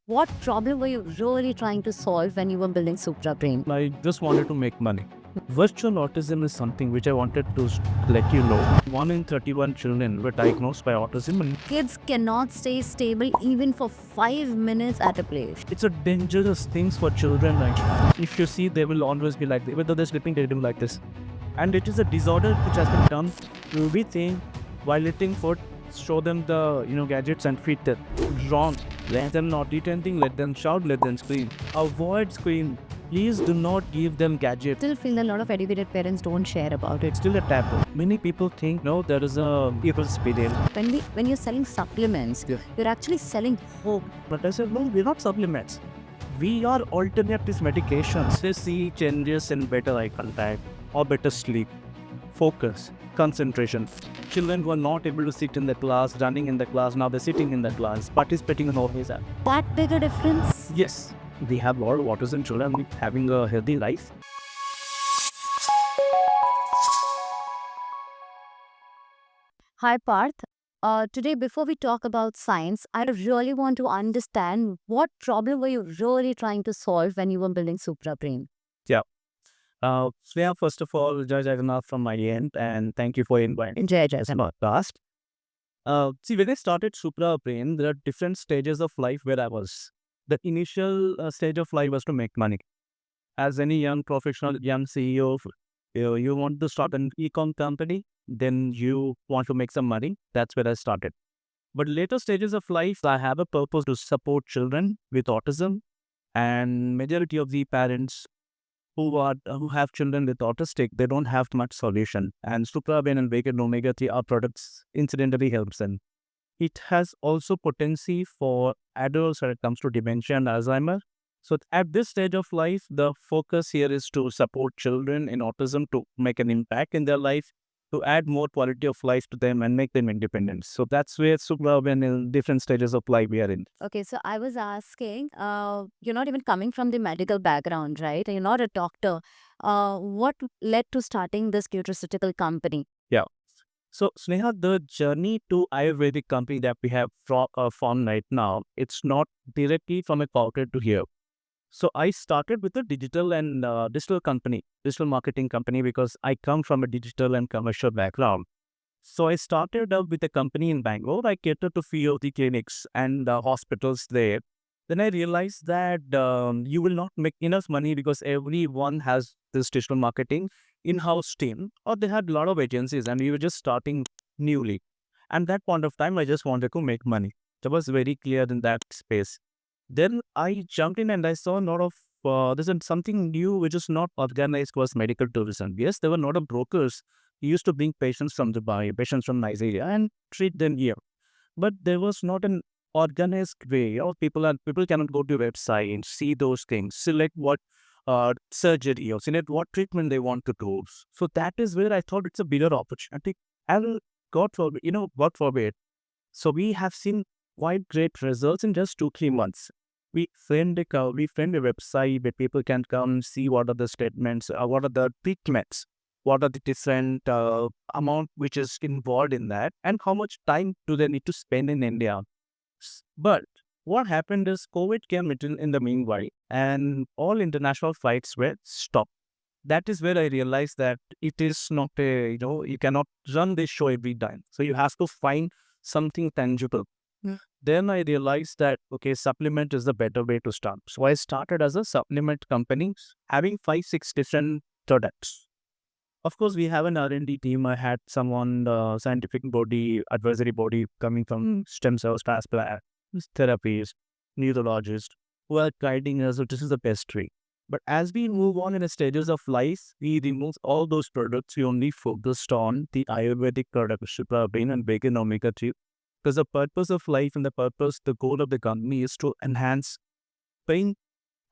What problem were you really trying to solve when you were building Supra Brain? I just wanted to make money. Virtual autism is something which I wanted to let you know. 1 in 31 children were diagnosed by autism, and Kids cannot stay stable even for 5 minutes at a place. it's a dangerous thing for children. Like, if you see, they will always be like, even though they're sleeping, they do like this. And it is a disorder which has been done to we think while eating food, show them the gadgets and feed them. Wrong. Let them not eat anything, let them shout, let them scream. Avoid scream. Please do not give them gadgets. Still feel a lot of educated parents don't share about it. It's still a taboo. Many people think, no, there is a evil spirit. When you're selling supplements, Yeah. you're actually selling hope. But I said, no, we're not supplements. We are alternative medications. They see changes in better eye contact or better sleep, focus, concentration. Children who are not able to sit in the class, running in the class, now they're sitting in the class, participating in all these. That big a difference? Yes, we have a lot of autism children having a healthy life. Hi Parth. Today, before we talk about science, I really want to understand what problem were you really trying to solve when you were building Supra Brain? Yeah. Sneha, first of all, Jai Jagannath from my end, and thank you for inviting Jai this podcast. See, when I started Supra Brain, there are different stages of life where I was. The initial stage of life was to make money. As any young professional, young CEO, you want to start an e-com company, then you want to make some money. That's where I started. But later stages of life, I have a purpose to support children with autism, and majority of the parents who have children with autistic, they don't have much solution. And Supraben and Vega and Omega 3 are products incidentally helps them. It has also potency for adults when it comes to dementia and Alzheimer. So at this stage of life, the focus here is to support children in autism to make an impact in their life, to add more quality of life to them and make them independent. So that's where Supraben in different stages of life we are in. Okay, so I was asking, you're not even coming from the medical background, right? You're not a doctor. What led to starting this nutraceutical company? Yeah. So, Sneha, the journey to Ayurvedic company that we have formed right now, it's not directly from a corporate to here. So, I started with a digital company, digital marketing company, because I come from a digital and commercial background. So, I started up with a company in Bangalore. I catered to few of the clinics and hospitals there. Then I realized that you will not make enough money because everyone has this digital marketing in-house team, or they had a lot of agencies, and we were just starting newly. And that point of time, I just wanted to make money. That was very clear in that space. Then I jumped in and I saw a lot of there's something new which is not organized was medical tourism. Yes, there were a lot of brokers who used to bring patients from Dubai, patients from Nigeria, and treat them here. But there was not an organized way. People cannot go to a website, see those things, select what surgery or select what treatment they want to do. So that is where I thought it's a bigger opportunity. And God forbid. So we have seen quite great results in just 2-3 months. We framed a website where people can come see what are the statements, what are the treatments, what are the different amount which is involved in that, and how much time do they need to spend in India. But what happened is COVID came in the meanwhile, and all international flights were stopped. That is where I realized that it is not you cannot run this show every time. So you have to find something tangible. Then I realized that, okay, supplement is the better way to start. So I started as a supplement company having 5-6 different products. Of course, we have an R&D team. I had someone, scientific body, advisory body coming from stem cells, transplant, therapies, neurologists, who are guiding us. So this is the best way. But as we move on in the stages of life, we remove all those products. We only focused on the Ayurvedic products, Suprabrain and Vegan Omega 3. Because the purpose of life and the goal of the company is to enhance, bring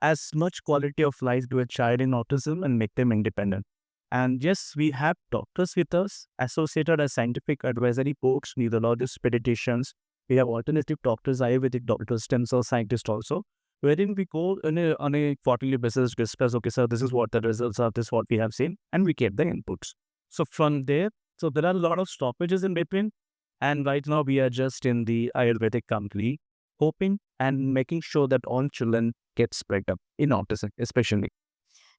as much quality of life to a child in autism and make them independent. And yes, we have doctors with us, associated as scientific advisory boards, neurologists, pediatricians. We have alternative doctors, Ayurvedic doctors, stem cell scientists also, wherein we go on a quarterly basis, discuss, okay, sir, this is what the results are, this is what we have seen, and we get the inputs. So from there, so there are a lot of stoppages in between. And right now we are just in the Ayurvedic company. hoping and making sure that all children get spread up in autism, especially.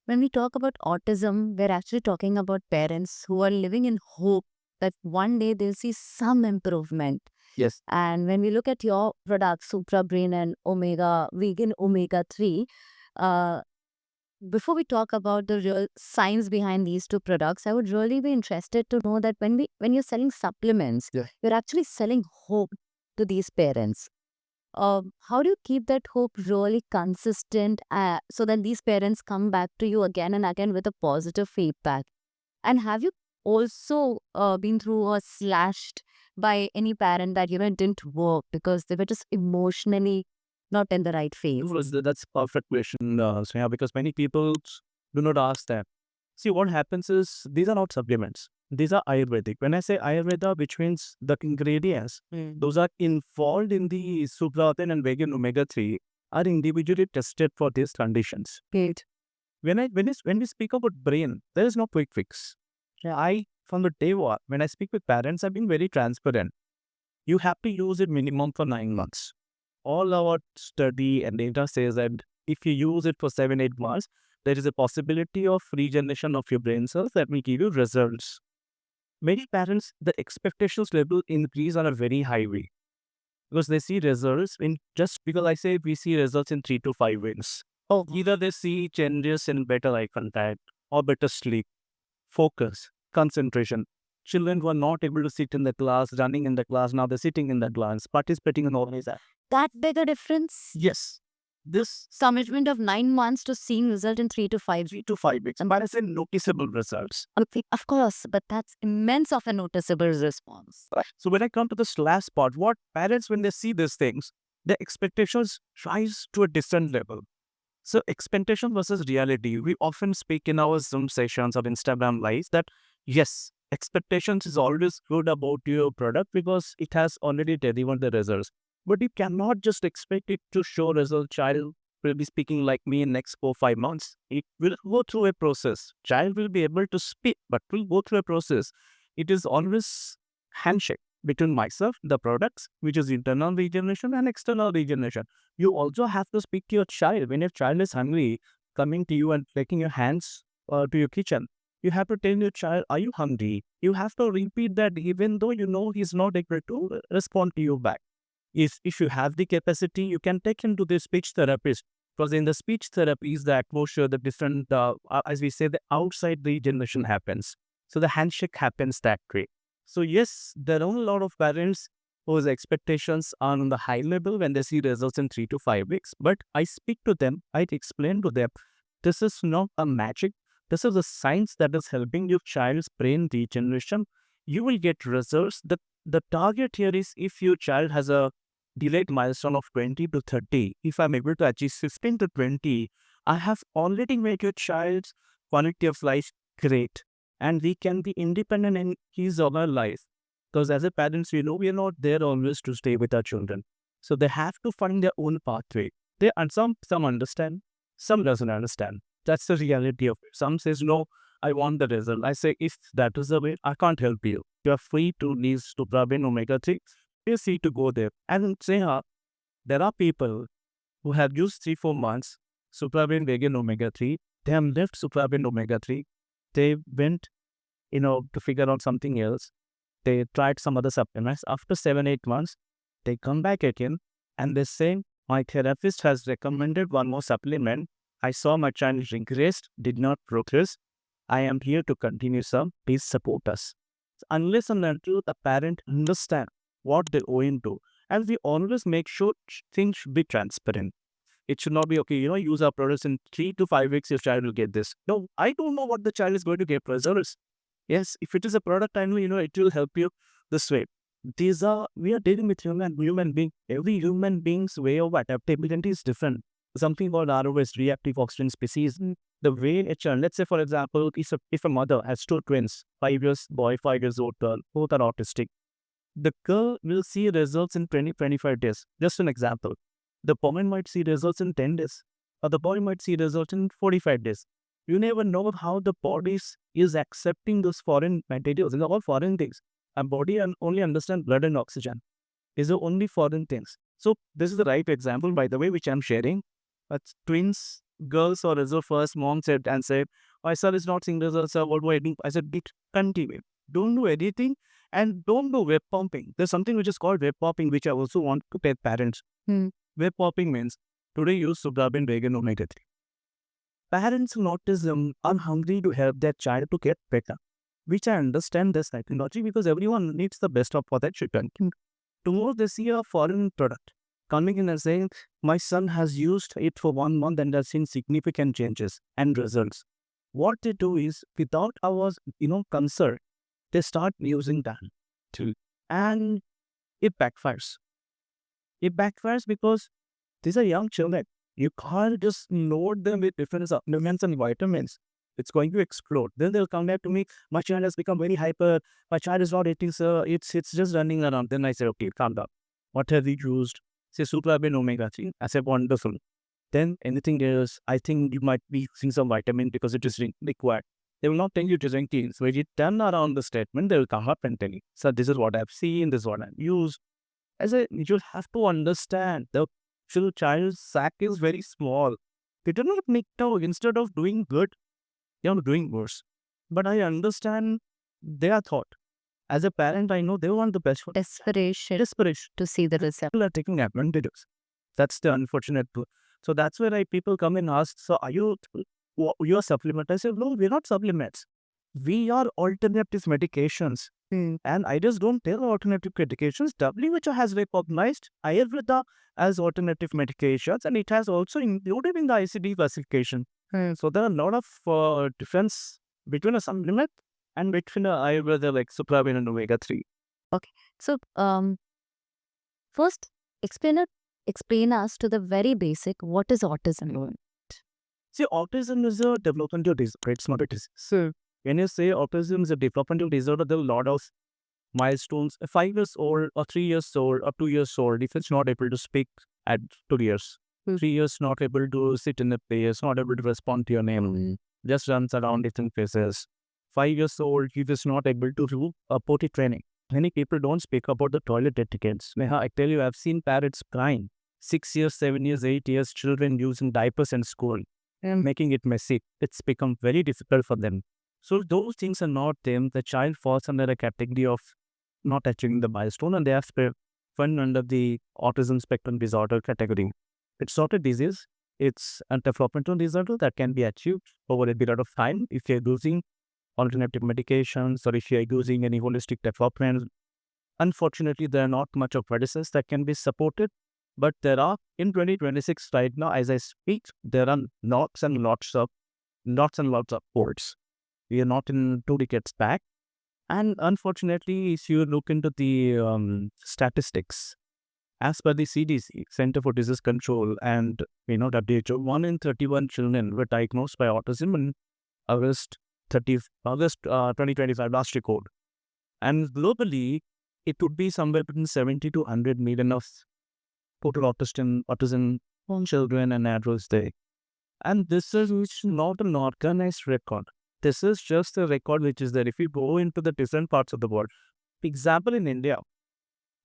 When we talk about autism, we're actually talking about parents who are living in hope that one day they'll see some improvement. Yes. And when we look at your products, Supra Brain and Omega, vegan Omega 3, uh, before we talk about the real science behind these two products, I would really be interested to know that when you're selling supplements, Yeah. you're actually selling hope to these parents. How do you keep that hope really consistent so that these parents come back to you again and again with a positive feedback? And have you also been through or slashed by any parent that, it didn't work because they were just emotionally not in the right phase? That's a perfect question, Sneha, because many people do not ask that. See, what happens is these are not supplements. These are Ayurvedic. When I say Ayurveda, which means the ingredients, those are involved in the Supraten and vegan omega 3 are individually tested for these conditions. Great. When we speak about brain, there is no quick fix. Yeah, from the day one, when I speak with parents, I've been very transparent. You have to use it minimum for 9 months. All our study and data says that if you use it for 7-8 months, there is a possibility of regeneration of your brain cells that will give you results. Many parents, the expectations level increase on a very high way because they see results in just because I say we see results in 3 to 5 weeks. Oh, Either they see changes in better eye contact or better sleep, focus, concentration. Children who are not able to sit in the class, running in the class, now they're sitting in the class, participating in all these. that big a difference? Yes. This Commitment of 9 months to seeing result in 3 to 5 weeks. 3 to 5 weeks. And when I say noticeable results. Okay, of course, but that's immense of a noticeable response. Right. So when I come to this last part, what parents, when they see these things, their expectations rise to a different level. So expectation versus reality. We often speak in our Zoom sessions or Instagram lives that yes, expectations is always good about your product because it has already delivered the results. But you cannot just expect it to show result. Child will be speaking like me in next 4 5 months. It will go through a process. Child will be able to speak, but will go through a process. It is always handshake between myself, the products, which is internal regeneration and external regeneration. You also have to speak to your child. When your child is hungry, coming to you and taking your hands to your kitchen, you have to tell your child, are you hungry? You have to repeat that even though you know he's not able to respond to you back. If you have the capacity, you can take him to the speech therapist. Because in the speech therapy is the atmosphere, the different, as we say, the outside regeneration happens. So the handshake happens that way. So yes, there are a lot of parents whose expectations are on the high level when they see results in 3 to 5 weeks. But I speak to them, I explain to them, this is not a magic. This is a science that is helping your child's brain regeneration. You will get results. The target here is if your child has a delayed milestone of 20 to 30, if I'm able to achieve 15 to 20, I have already made your child's quality of life great. And we can be independent in his or her life. Because as a parents, we know we are not there always to stay with our children. So they have to find their own pathway. And some understand, some doesn't understand. That's the reality of it. Some says, no, I want the result. I say, if that is the way, I can't help you. You are free to leave Supraben Omega 3. Feel free to go there. And say, there are people who have used 3 4 months Supraben Vegan Omega 3. They have left Supraben Omega 3. They went, to figure out something else. They tried some other supplements. After 7 8 months, they come back again and they say, my therapist has recommended one more supplement. I saw my child regressed, did not progress. I am here to continue, sir. Please support us. Unless and until the parent understand what they owe into, and we always make sure things should be transparent. It should not be, okay, use our products in 3 to 5 weeks, your child will get this. No, I don't know what the child is going to get results. Yes, if it is a product, I know, it will help you this way. We are dealing with human being. Every human being's way of adaptability is different. Something called ROS, reactive oxygen species. The way a child, let's say, for example, if a mother has two twins, 5 years boy, 5 years old girl, both are autistic, the girl will see results in 20 25 days. Just an example. The woman might see results in 10 days, or the boy might see results in 45 days. You never know how the body is accepting those foreign materials. These are all foreign things. Our body only understands blood and oxygen. These are only foreign things. So this is the right example, by the way, which I'm sharing. But twins, girls or as a first mom said and said, my son is not seeing results, sir, what do I do? I said, "Wait, continue. Don't do anything and don't do web pumping." There's something which is called web pumping, which I also want to tell parents. Hmm. Web pumping means today use suburban vegan omega 3. Parents in autism are hungry to help their child to get better, which I understand this psychology because everyone needs the best of for their children. Tomorrow they see a foreign product coming in and saying, my son has used it for 1 month and has seen significant changes and results. What they do is, without our concern, they start using that too. And it backfires. It backfires because these are young children. You can't just load them with different supplements and vitamins. It's going to explode. Then they'll come back to me. My child has become very hyper. My child is not eating, sir. It's just running around. Then I say, okay, calm down. What have you used? Say, suprabin omega 3. I say, wonderful. Then anything else, I think you might be using some vitamin because it is required. They will not tell you to drink tea. So when you turn around the statement, they will come up and tell you, sir, this is what I've seen, this is what I've used. You have to understand the child's sack is very small. They do not make out instead of doing good, they are doing worse. But I understand their thought. As a parent, I know they want the best for Desperation desperation. to see the result. People are taking advantages. That's the unfortunate truth. So that's where people come and ask, so are you a supplement? I say, no, we're not supplements. We are alternative medications. Hmm. And I just don't tell alternative medications. WHO has recognized Ayurveda as alternative medications, and it has also included in the ICD classification. So there are a lot of difference between a supplement and between a Ayurveda like supravin and omega 3. Okay. So, first, explain us to the very basic, what is autism? See, autism is a developmental disorder. It's not a disease. So when you say autism is a developmental disorder, there are a lot of milestones. 5 years old or 3 years old or 2 years old, if it's not able to speak at 2 years, 3 years not able to sit in a place, not able to respond to your name, just runs around different places. 5 years old, he is not able to do a potty training. Many people don't speak about the toilet etiquettes. Neha, I tell you, I've seen parents crying. 6 years, 7 years, 8 years, children using diapers in school, making it messy. It's become very difficult for them. So those things are not them. The child falls under a category of not achieving the milestone, and they are fun under the Autism Spectrum Disorder category. It's not a disease. It's a developmental disorder that can be achieved over a period of time if you're using alternative medications or if you're using any holistic development. Unfortunately, there are not much of medicines that can be supported, but there are in 2026 right now, as I speak, there are lots and lots of courts. We are not in 2 decades back. And unfortunately, if you look into the statistics, as per the CDC, Center for Disease Control, and WHO, 1 in 31 children were diagnosed by autism in August 2025, last record. And globally, it would be somewhere between 70 to 100 million of total autism children and adults there. And this is not an organized record. This is just a record which is there. If you go into the different parts of the world, example in India,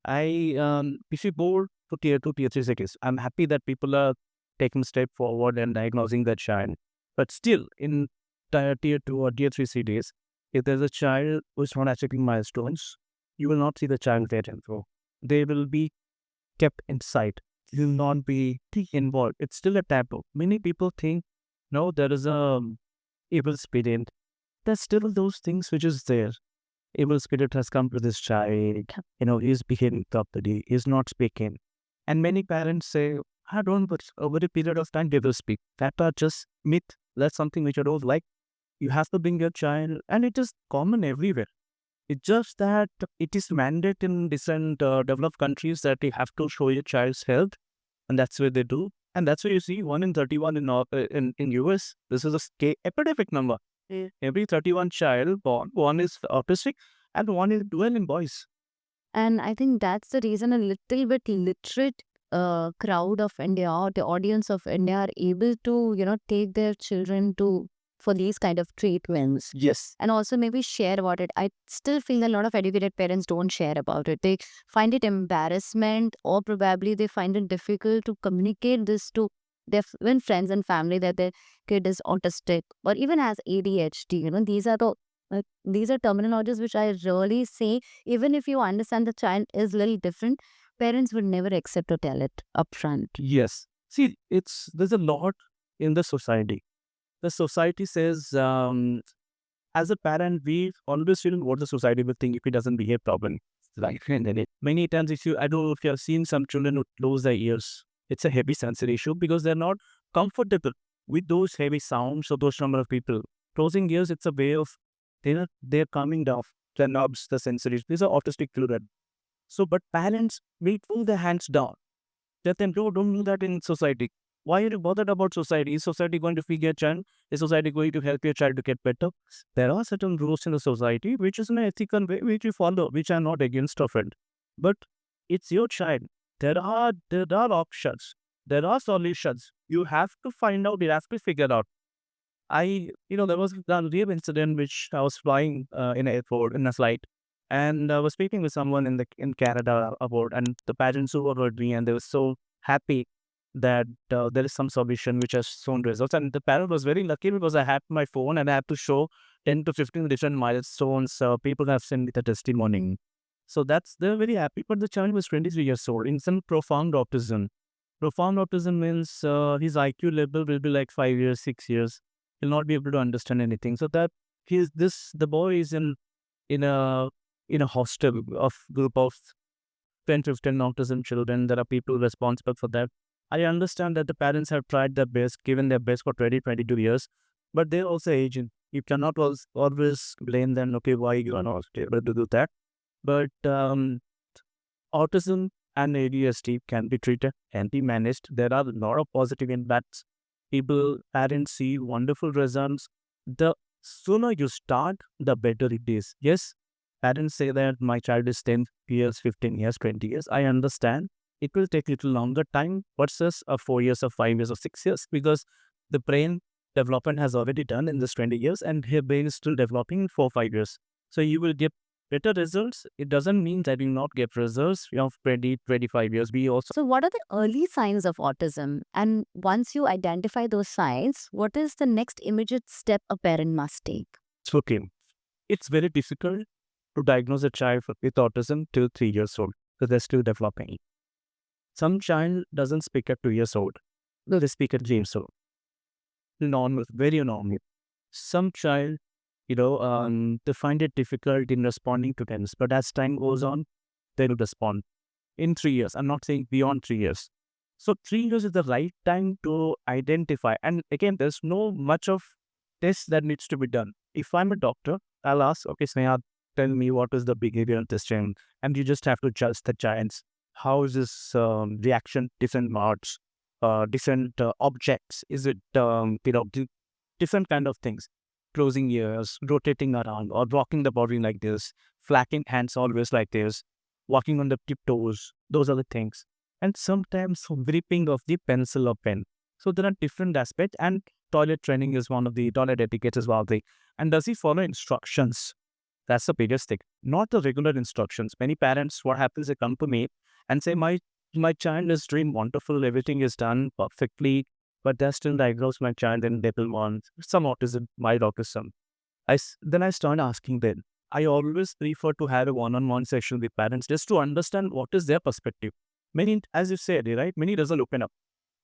if you go to tier 2, tier 3 cities, I'm happy that people are taking step forward and diagnosing that child. But still, in tier 2 or tier 3 cities, if there's a child who is not achieving milestones, you will not see the child there and go. They will be kept inside. You will not be involved. It's still a taboo. Many people think, no, there is a evil spirit. There's still those things which is there. Evil spirit has come to this child. He's behaving properly. He's not speaking. And many parents say, I don't, but over a period of time they will speak. That are just myth. That's something which I don't like. You have to bring your child, and it is common everywhere. It's just that it is mandated in different developed countries that you have to show your child's health, and that's where they do. And that's why you see 1 in 31 in US. This is a epidemic number. Every 31 child born, 1 is autistic and 1 is dual in boys. And I think that's the reason a little bit literate crowd of India or the audience of India are able to, take their children for for these kind of treatments. Yes. And also maybe share about it. I still feel a lot of educated parents don't share about it. They find it embarrassment, or probably they find it difficult to communicate this to their even friends and family that their kid is autistic or even has ADHD. These are terminologies which I really say, even if you understand the child is little different, parents would never accept to tell it upfront. Yes. See, there's a lot in the society. The society says, as a parent, we always feel what the society will think if he doesn't behave properly. Right. And then many times, I don't know if you have seen some children who close their ears, it's a heavy sensory issue because they're not comfortable with those heavy sounds of those number of people. Closing ears, it's a way of, they're calming down the knobs, the sensories. These are autistic children. So, but parents will pull their hands down. Let them don't do that in society. Why are you bothered about society? Is society going to feed your child? Is society going to help your child to get better? There are certain rules in the society which is an ethical way which you follow, which are not against of it. But it's your child. There are options. There are solutions. You have to find out. You have to figure out. There was a real incident which I was flying in an airport in a flight, and I was speaking with someone in Canada about, and the parents who heard me, and they were so happy that there is some solution which has shown results. And the parent was very lucky because I had my phone and I had to show 10 to 15 different milestones. People have sent me the testimony. So they're very happy. But the child was 23 years old in some profound autism. Profound autism means his IQ level will be like 5 years, 6 years. He'll not be able to understand anything. So that the boy is in a in a hostel of group of 10, 15 autism children. There are people responsible for that. I understand that the parents have tried their best, given their best for 20, 22 years, but they're also aging. You cannot always blame them, okay, why you are not able to do that. But autism and ADHD can be treated and be managed. There are a lot of positive impacts. Parents see wonderful results. The sooner you start, the better it is. Yes, parents say that my child is 10 years, 15 years, 20 years. I understand. It will take a little longer time versus 4 years or 5 years or 6 years because the brain development has already done in this 20 years and her brain is still developing in 4 5 years. So you will get better results. It doesn't mean that you will not get results of 20, 25 years. We also. So, what are the early signs of autism? And once you identify those signs, what is the next immediate step a parent must take? Okay. It's very difficult to diagnose a child with autism till 3 years old because they're still developing. Some child doesn't speak at 2 years old. They speak at 3 years old. Normal, very normal. Some child, they find it difficult in responding to things, but as time goes on, they will respond. In 3 years, I'm not saying beyond 3 years. So 3 years is the right time to identify. And again, there's no much of test that needs to be done. If I'm a doctor, I'll ask, okay, Sneha, tell me what is the behavioral testing, and you just have to judge the child's how is this reaction, different modes, different objects. Is it different kind of things, closing ears, rotating around, or rocking the body like this, flapping hands always like this, walking on the tiptoes. Those are the things. And sometimes gripping of the pencil or pen. So there are different aspects, and toilet training is one of the toilet etiquette is one of the. And does he follow instructions? That's the biggest thing. Not the regular instructions. Many parents, what happens, they come to me and say, my child is doing wonderful, everything is done perfectly, but they're still diagnosed my child in level 1, some autism, mild autism. Then I start asking them. I always prefer to have a one-on-one session with parents just to understand what is their perspective. Many, as you said, right? Many doesn't open up.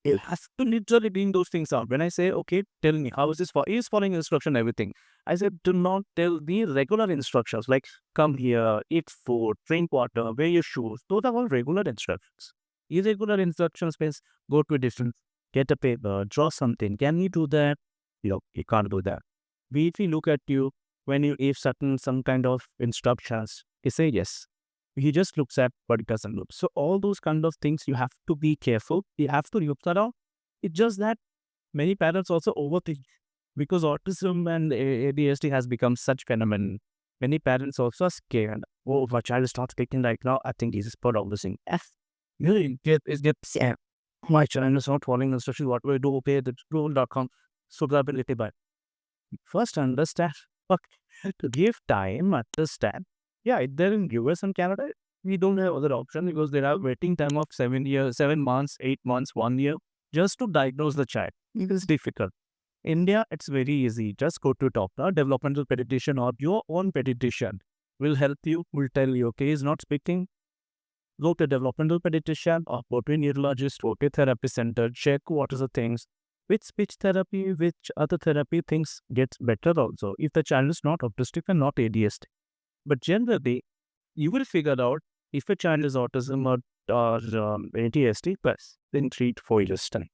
You have to literally bring those things out. When I say, okay, tell me, how is this for? He is following instruction, everything. I said, do not tell the regular instructions like come here, eat food, drink water, wear your shoes. Those are all regular instructions. Irregular instructions means go to a different, get a paper, draw something. Can you do that? You can't do that. If we look at you, when you give some kind of instructions, he say yes. He just looks at but it doesn't look. So all those kind of things, you have to be careful. You have to look around. It's just that many parents also overthink because autism and ADHD has become such phenomenon. Many parents also are scared. Oh, my child is not speaking right now. I think he's part of this thing. Really, yeah. My child is not following instructions. What do I do? Okay, the rule.com. So that will by. First, understand. Okay. To give time, understand. Yeah, there in US and Canada, we don't have other option because there are waiting time of 7 years, 7 months, 8 months, 1 year, just to diagnose the child. It is difficult. India, it's very easy. Just go to doctor, developmental pediatrician or your own pediatrician will help you, will tell you, okay, he's not speaking, go to developmental pediatrician or go to a neurologist, go to a therapy center, check what are the things, which speech therapy, which other therapy things gets better also if the child is not autistic and not ADHD. But generally, you will figure out if a child is autism or ADHD plus in 3 to 4 years time.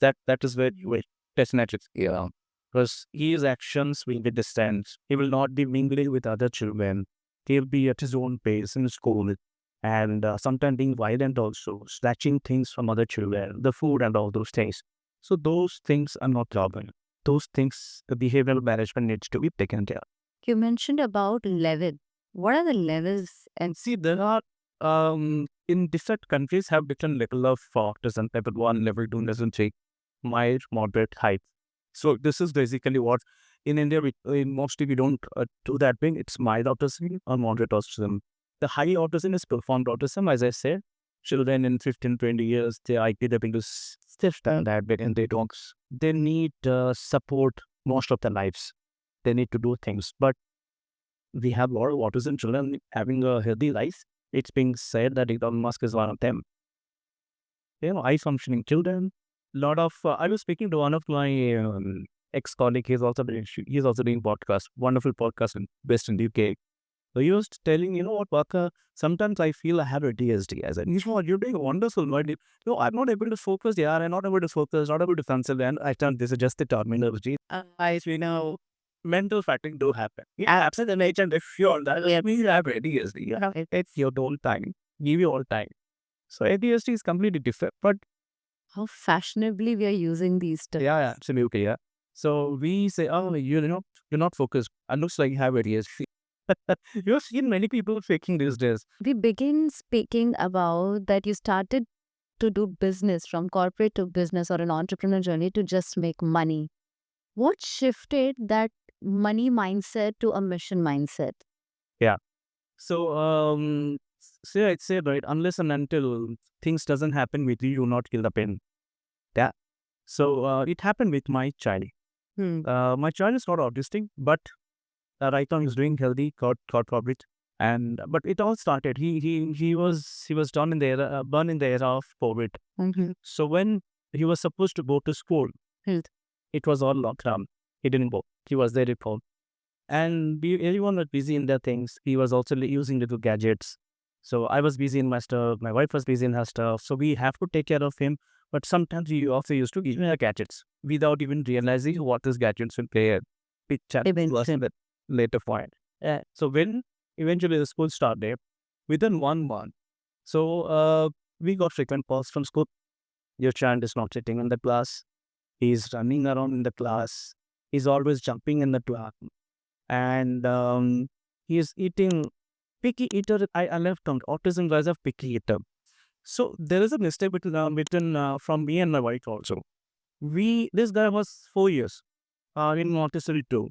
That is where you will definitely figure out. Because his actions will be distant. He will not be mingling with other children. He'll be at his own pace in school and sometimes being violent also, snatching things from other children, the food and all those things. So those things are not problem. Those things, the behavioral management needs to be taken care of. You mentioned about level. What are the levels? And See, there are in different countries have different level of autism, level 1, level 2, level 3, mild, moderate, high. So this is basically what in India, mostly we don't do that thing. It's mild autism or moderate autism. The high autism is profound autism, as I said. Children in 15, 20 years, their IQ developing to stiff and that bit and they don't. They need support most of their lives. They need to do things. But we have a lot of autism children having a healthy life. It's being said that Elon Musk is one of them. High functioning children. Lot of I was speaking to one of my ex colleague. He's also doing podcast. Wonderful podcast based in UK. So he was telling, what, Parker, sometimes I feel I have a ADHD. I said, what, you're doing wonderful. Why do no, I'm not able to focus. Yeah, I'm not able to focus, not able to concentrate. And I thought this is just the terminology. Mental fatigue do happen. Yeah, absent the nature and if you're that, yeah, we have ADHD. Yeah, it's your own time. Give you all time. So ADHD is completely different. But how fashionably we are using these terms. yeah, absolutely. Yeah. So we say, oh, you're not focused. It looks like you have ADHD. You've seen many people faking these days. We begin speaking about that you started to do business from corporate to business or an entrepreneur journey to just make money. What shifted that money mindset to a mission mindset? Yeah. So, say I'd say, right, unless and until things doesn't happen with you, you not kill the pain. Yeah. So, it happened with my child. Hmm. My child is not autistic, but right now he's doing healthy, got coverage. And but it all started. He was done in the era, born in the era of COVID. Mm-hmm. So when he was supposed to go to school, Hmm. it was all lockdown. He didn't go. He was there at home. And everyone was busy in their things. He was also using little gadgets. So I was busy in my stuff. My wife was busy in her stuff. So we have to take care of him. But sometimes we also used to give him the gadgets without even realizing what these gadgets will play a big chat was Eventually. at later point. So when eventually the school started, within 1 month, so we got frequent calls from school. Your child is not sitting in the class. He's running around in the class. He's always jumping in the class and he is eating picky eater. I left on autism guys of picky eater. So there is a mistake between from me and my wife also. This guy was 4 years in Montessori too.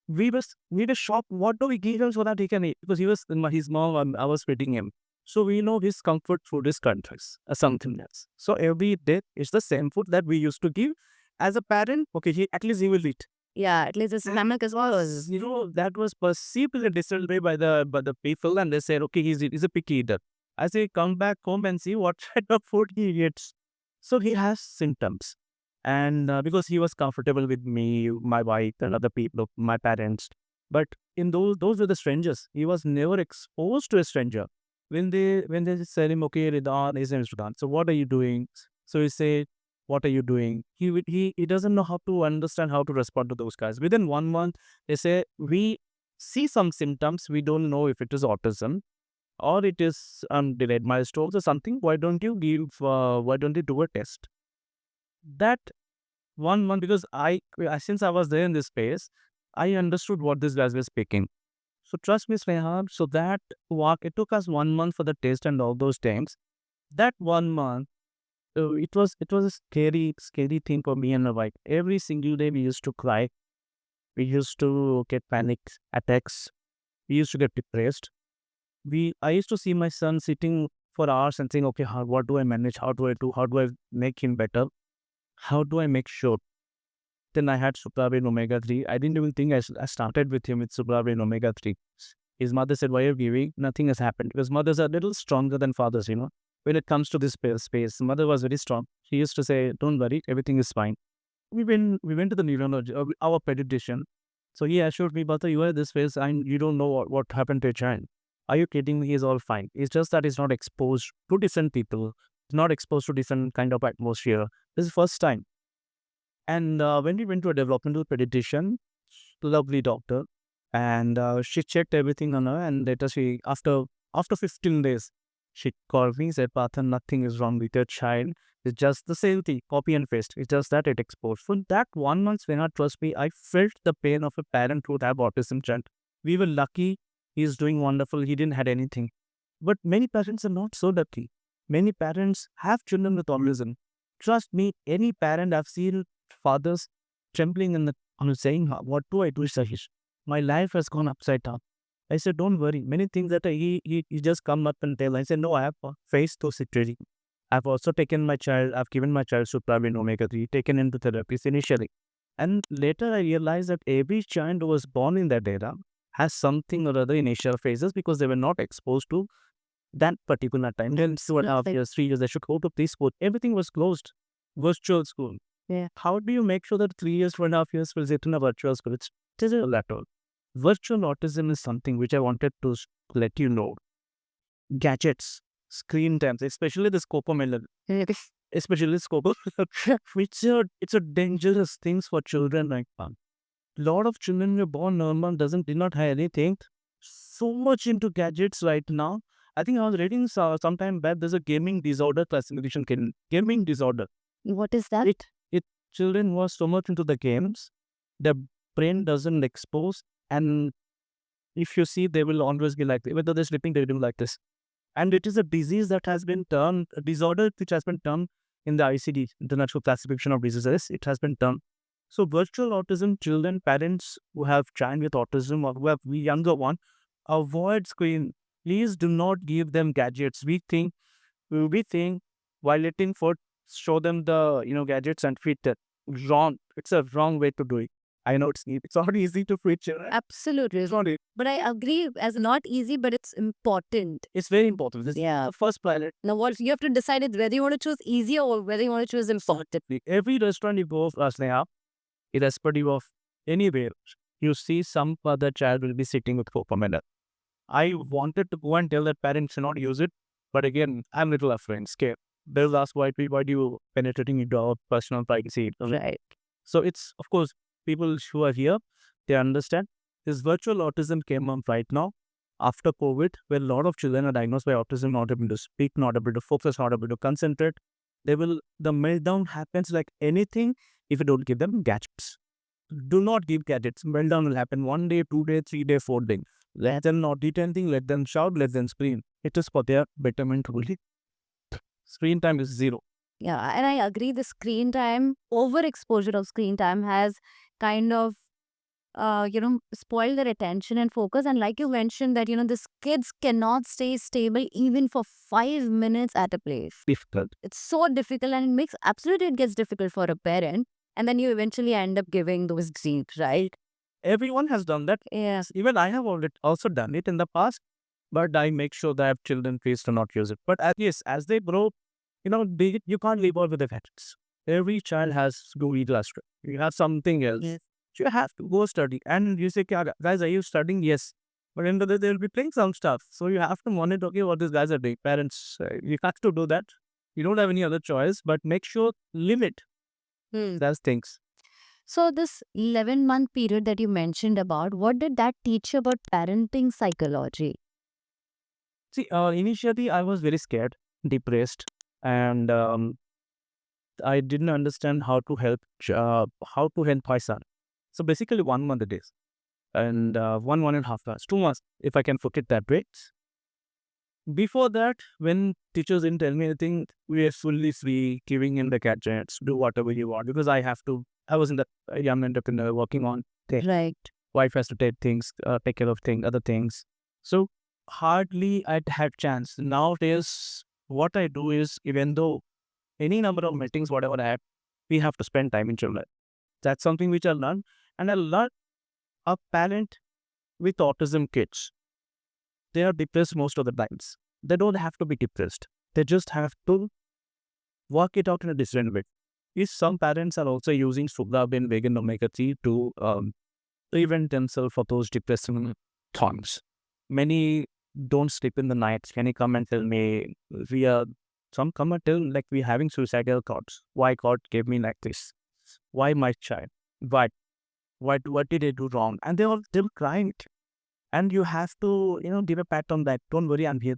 We were shocked. What do we give him so that he can eat? Because he was his mom. I was feeding him. So we know his comfort food is countries or something else. So every day it's the same food that we used to give as a parent. Okay, at least he will eat. Yeah, at least his stomach is was. That was perceived in a different way by the people, and they said, okay, he's a picky eater. As he come back home and see what kind of food he eats, so he has symptoms, and because he was comfortable with me, my wife, and other people, my parents, but in those were the strangers. He was never exposed to a stranger. When they said him, okay, Ridan, his name is Ridan. So what are you doing? So he said, what are you doing? He doesn't know how to understand how to respond to those guys. Within 1 month, they say we see some symptoms. We don't know if it is autism or it is delayed milestones or something. Why don't you give? Why don't you do a test? That 1 month, because since I was there in this space, I understood what these guys were speaking. So trust me, Sneha. So that walk, it took us 1 month for the test and all those things. That 1 month. It was a scary thing for me and my wife. Every single day we used to cry. We used to get panic attacks. We used to get depressed. I used to see my son sitting for hours and saying, okay, what do I manage? How do I do? How do I make him better? How do I make sure? Then I had Suprabrain Omega 3. I didn't even think I started with him with Suprabrain Omega 3. His mother said, why are you giving? Nothing has happened. Because mothers are a little stronger than fathers, When it comes to this space, mother was very strong. She used to say, don't worry, everything is fine. We went to the neurologist, our pediatrician. So he assured me, Partha, you are this phase and you don't know what happened to your child. Are you kidding me? He's all fine. It's just that he's not exposed to different people. He's not exposed to different kind of atmosphere. This is first time. And when we went to a developmental pediatrician, lovely doctor, and she checked everything on her, and later after 15 days, she called me, said, Partha, nothing is wrong with your child. It's just the same thing, copy and paste. It's just that it exposed. For that 1 month, when I trust me, I felt the pain of a parent who would have autism child. We were lucky. He's doing wonderful. He didn't had anything. But many parents are not so lucky. Many parents have children with autism. Trust me, any parent I've seen fathers trembling on saying, what do I do, Sahish? My life has gone upside down. I said, don't worry. Many things that he just come up and tell. I said, no, I have faced those situations. I've also I've given my child Supramin Omega 3, taken into therapies initially. And later I realized that every child who was born in that era has something or other initial phases because they were not exposed to that particular time. Then 2.5 years, 3 years, they should go to preschool. Everything was closed. Virtual school. Yeah. How do you make sure that 3 years, 2.5 years will sit in a virtual school? It's digital at all. Virtual autism is something which I wanted to let you know. Gadgets, screen times, especially the scopomelon, especially scopo, it's a dangerous things for children right now. Lot of children who are born normal did not have anything. So much into gadgets right now. I think I was reading sometime back. There's a gaming disorder classification. Gaming disorder. What is that? It children was so much into the games, the brain doesn't expose, and if you see, they will always be like, whether they're sleeping, they do like this. And it is a disease that has been termed, a disorder which has been termed in the ICD, International Classification of Diseases. It has been termed. So virtual autism children, parents who have child with autism or who have younger one, avoid screen. Please do not give them gadgets. We think while letting for show them the gadgets and feed it. Wrong. It's a wrong way to do it. I know it's not easy to feed children. Absolutely. It's not it. But I agree, as not easy, but it's important. It's very important. This is Yeah. the first pilot. Now, what you have to decide is whether you want to choose easy or whether you want to choose important. Every restaurant you go, Sneha, irrespective of anywhere, you see some other child will be sitting with Copameter. I wanted to go and tell that parents should not use it, but again, I'm a little afraid, scared. They'll ask why do you penetrating into our personal privacy? Right. So it's, of course, people who are here, they understand. This virtual autism came up right now after COVID, where a lot of children are diagnosed by autism, not able to speak, not able to focus, not able to concentrate. The meltdown happens like anything if you don't give them gadgets. Do not give gadgets. Meltdown will happen 1 day, 2 day, 3 day, 4 day. Let them not eat anything, let them shout, let them scream. It is for their betterment only. Screen time is zero. Yeah, and I agree the screen time, overexposure of screen time has kind of, spoiled their attention and focus. And like you mentioned that, these kids cannot stay stable even for 5 minutes at a place. Difficult. It's so difficult and it gets difficult for a parent. And then you eventually end up giving those genes, right? Everyone has done that. Yes. Even I have also done it in the past, but I make sure that I have children please to not use it. But as they grow, you can't live out with the gadgets. Every child has to go eat last. You have something else. Yes. You have to go study. And you say, guys, are you studying? Yes. But in the day, they'll be playing some stuff. So you have to monitor, okay, what these guys are doing. Parents, you have to do that. You don't have any other choice, but make sure limit. That's things. So this 11-month period that you mentioned about, what did that teach you about parenting psychology? See, initially I was very scared, depressed, and I didn't understand how to help my son. So basically 1 month it is, and 1.5 hours, 2 months, if I can put it that way. Before that, when teachers didn't tell me anything, we were fully free, giving him the gadgets, do whatever you want, because I was in that young entrepreneur working on thing. Right. Wife has to take care of other things. So hardly I'd had chance. Nowadays, what I do is, even though any number of meetings, whatever I have, we have to spend time in children. That's something which I learned. And I learned a parent with autism kids, they are depressed most of the times. They don't have to be depressed. They just have to work it out in a different way. Is some parents are also using Sublabin, vegan omega-3 to prevent themselves for those depressing thoughts. Many don't sleep in the night. Can you come and tell me, some come and tell, like, we're having suicidal thoughts. Why God gave me like this? Why my child? Why? What did I do wrong? And they all still crying. And you have to, give a pat on that. Don't worry, I'm here.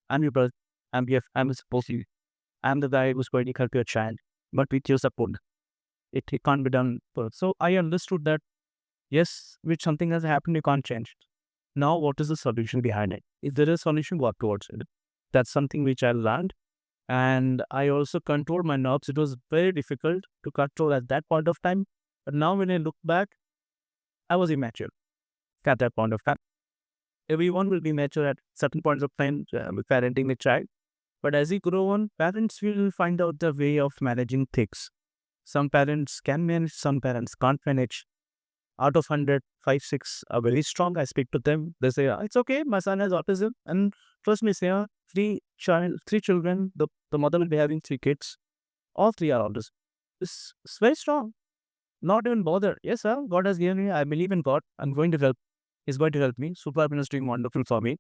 I'm your brother. I'm here. I'm supposed to. I'm the guy who's going to help your child. But with your support, it can't be done. So I understood that, yes, which something has happened, you can't change it. Now, what is the solution behind it? If there is a solution, work towards it. That's something which I learned. And I also controlled my nerves. It was very difficult to control at that point of time. But now when I look back, I was immature at that point of time. Everyone will be mature at certain points of time with parenting a child. But as you grow on, parents will find out the way of managing things. Some parents can manage, some parents can't manage. Out of 100, 5, 6 are very strong. I speak to them. They say, it's okay, my son has autism. And trust me, say, three children, the mother will be having 3 kids. All 3 are autism. It's very strong. Not even bother. Yes, sir, God has given me. I believe in God. I'm going to help. He's going to help me. Superman is doing wonderful for me.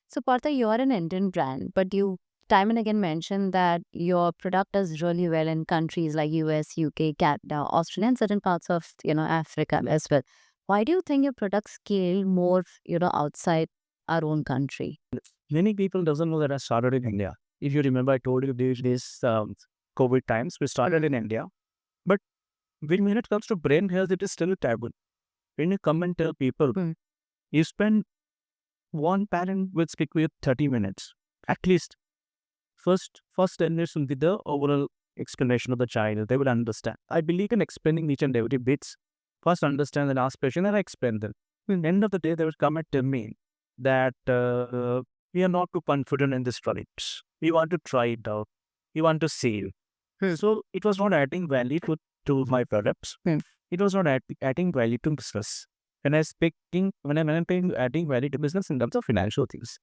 So, Partha, you're an Indian brand, but you time and again mentioned that your product does really well in countries like US, UK, Canada, Australia, and certain parts of, Africa as well. Why do you think your products scale more, outside our own country? Many people doesn't know that I started in India. If you remember, I told you this COVID times, we started in India. But when it comes to brain health, it is still a taboo. When you come and tell people, you spend one parent will speak with 30 minutes. At least first 10 minutes will be the overall explanation of the child. They will understand. I believe in explaining each and every bits. First understand and ask question and I explain them. At the end of the day, they will come and tell me that we are not too confident in this product. We want to try it out. We want to see. So it was not adding value to my products. It was not adding value to business. When I'm adding value to business in terms of financial things.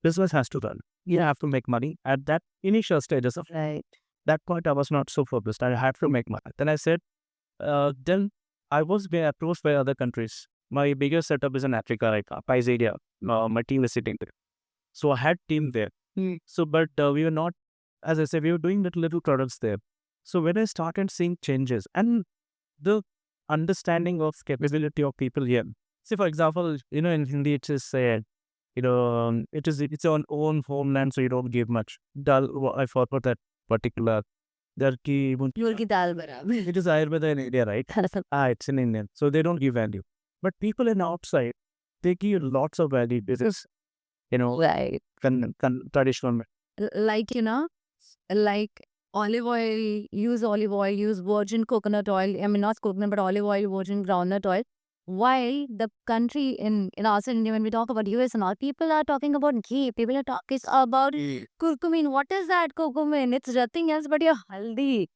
Business has to run. You have to make money at that initial stages of that point. I was not so focused. I have to make money. Then I said, then I was being approached by other countries. My biggest setup is in Africa right now, Pais area. My team is sitting there. So I had team there. So, but we were not, as I said, we were doing little products there. So when I started seeing changes and the understanding of capability of people here. See, for example, in Hindi it is said, it's your own homeland, so you don't give much. I forgot that particular. Mulki dal barabar. It is Ayurveda in India, right? It's in Indian. So they don't give value. But people in outside, they give lots of value. This is, Right. traditional. Like, like olive oil, use virgin coconut oil. I mean, not coconut, but olive oil, virgin groundnut oil. While the country in outside India, when we talk about US and all, people are talking about ghee. People are talking about curcumin. What is that curcumin? It's nothing else but your haldi.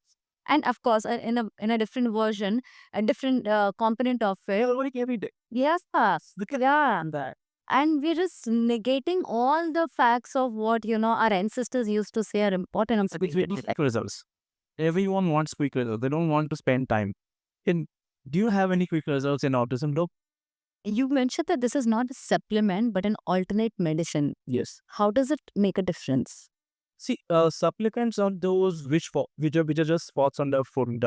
And of course, in a different version, a different component of it. Every day. Yes, Look at that. and we're just negating all the facts of what our ancestors used to say are important. Quick results. Everyone wants quick results. They don't want to spend time. Do you have any quick results in autism, though? You mentioned that this is not a supplement but an alternate medicine. Yes. How does it make a difference? See, supplements are those which are just falls under food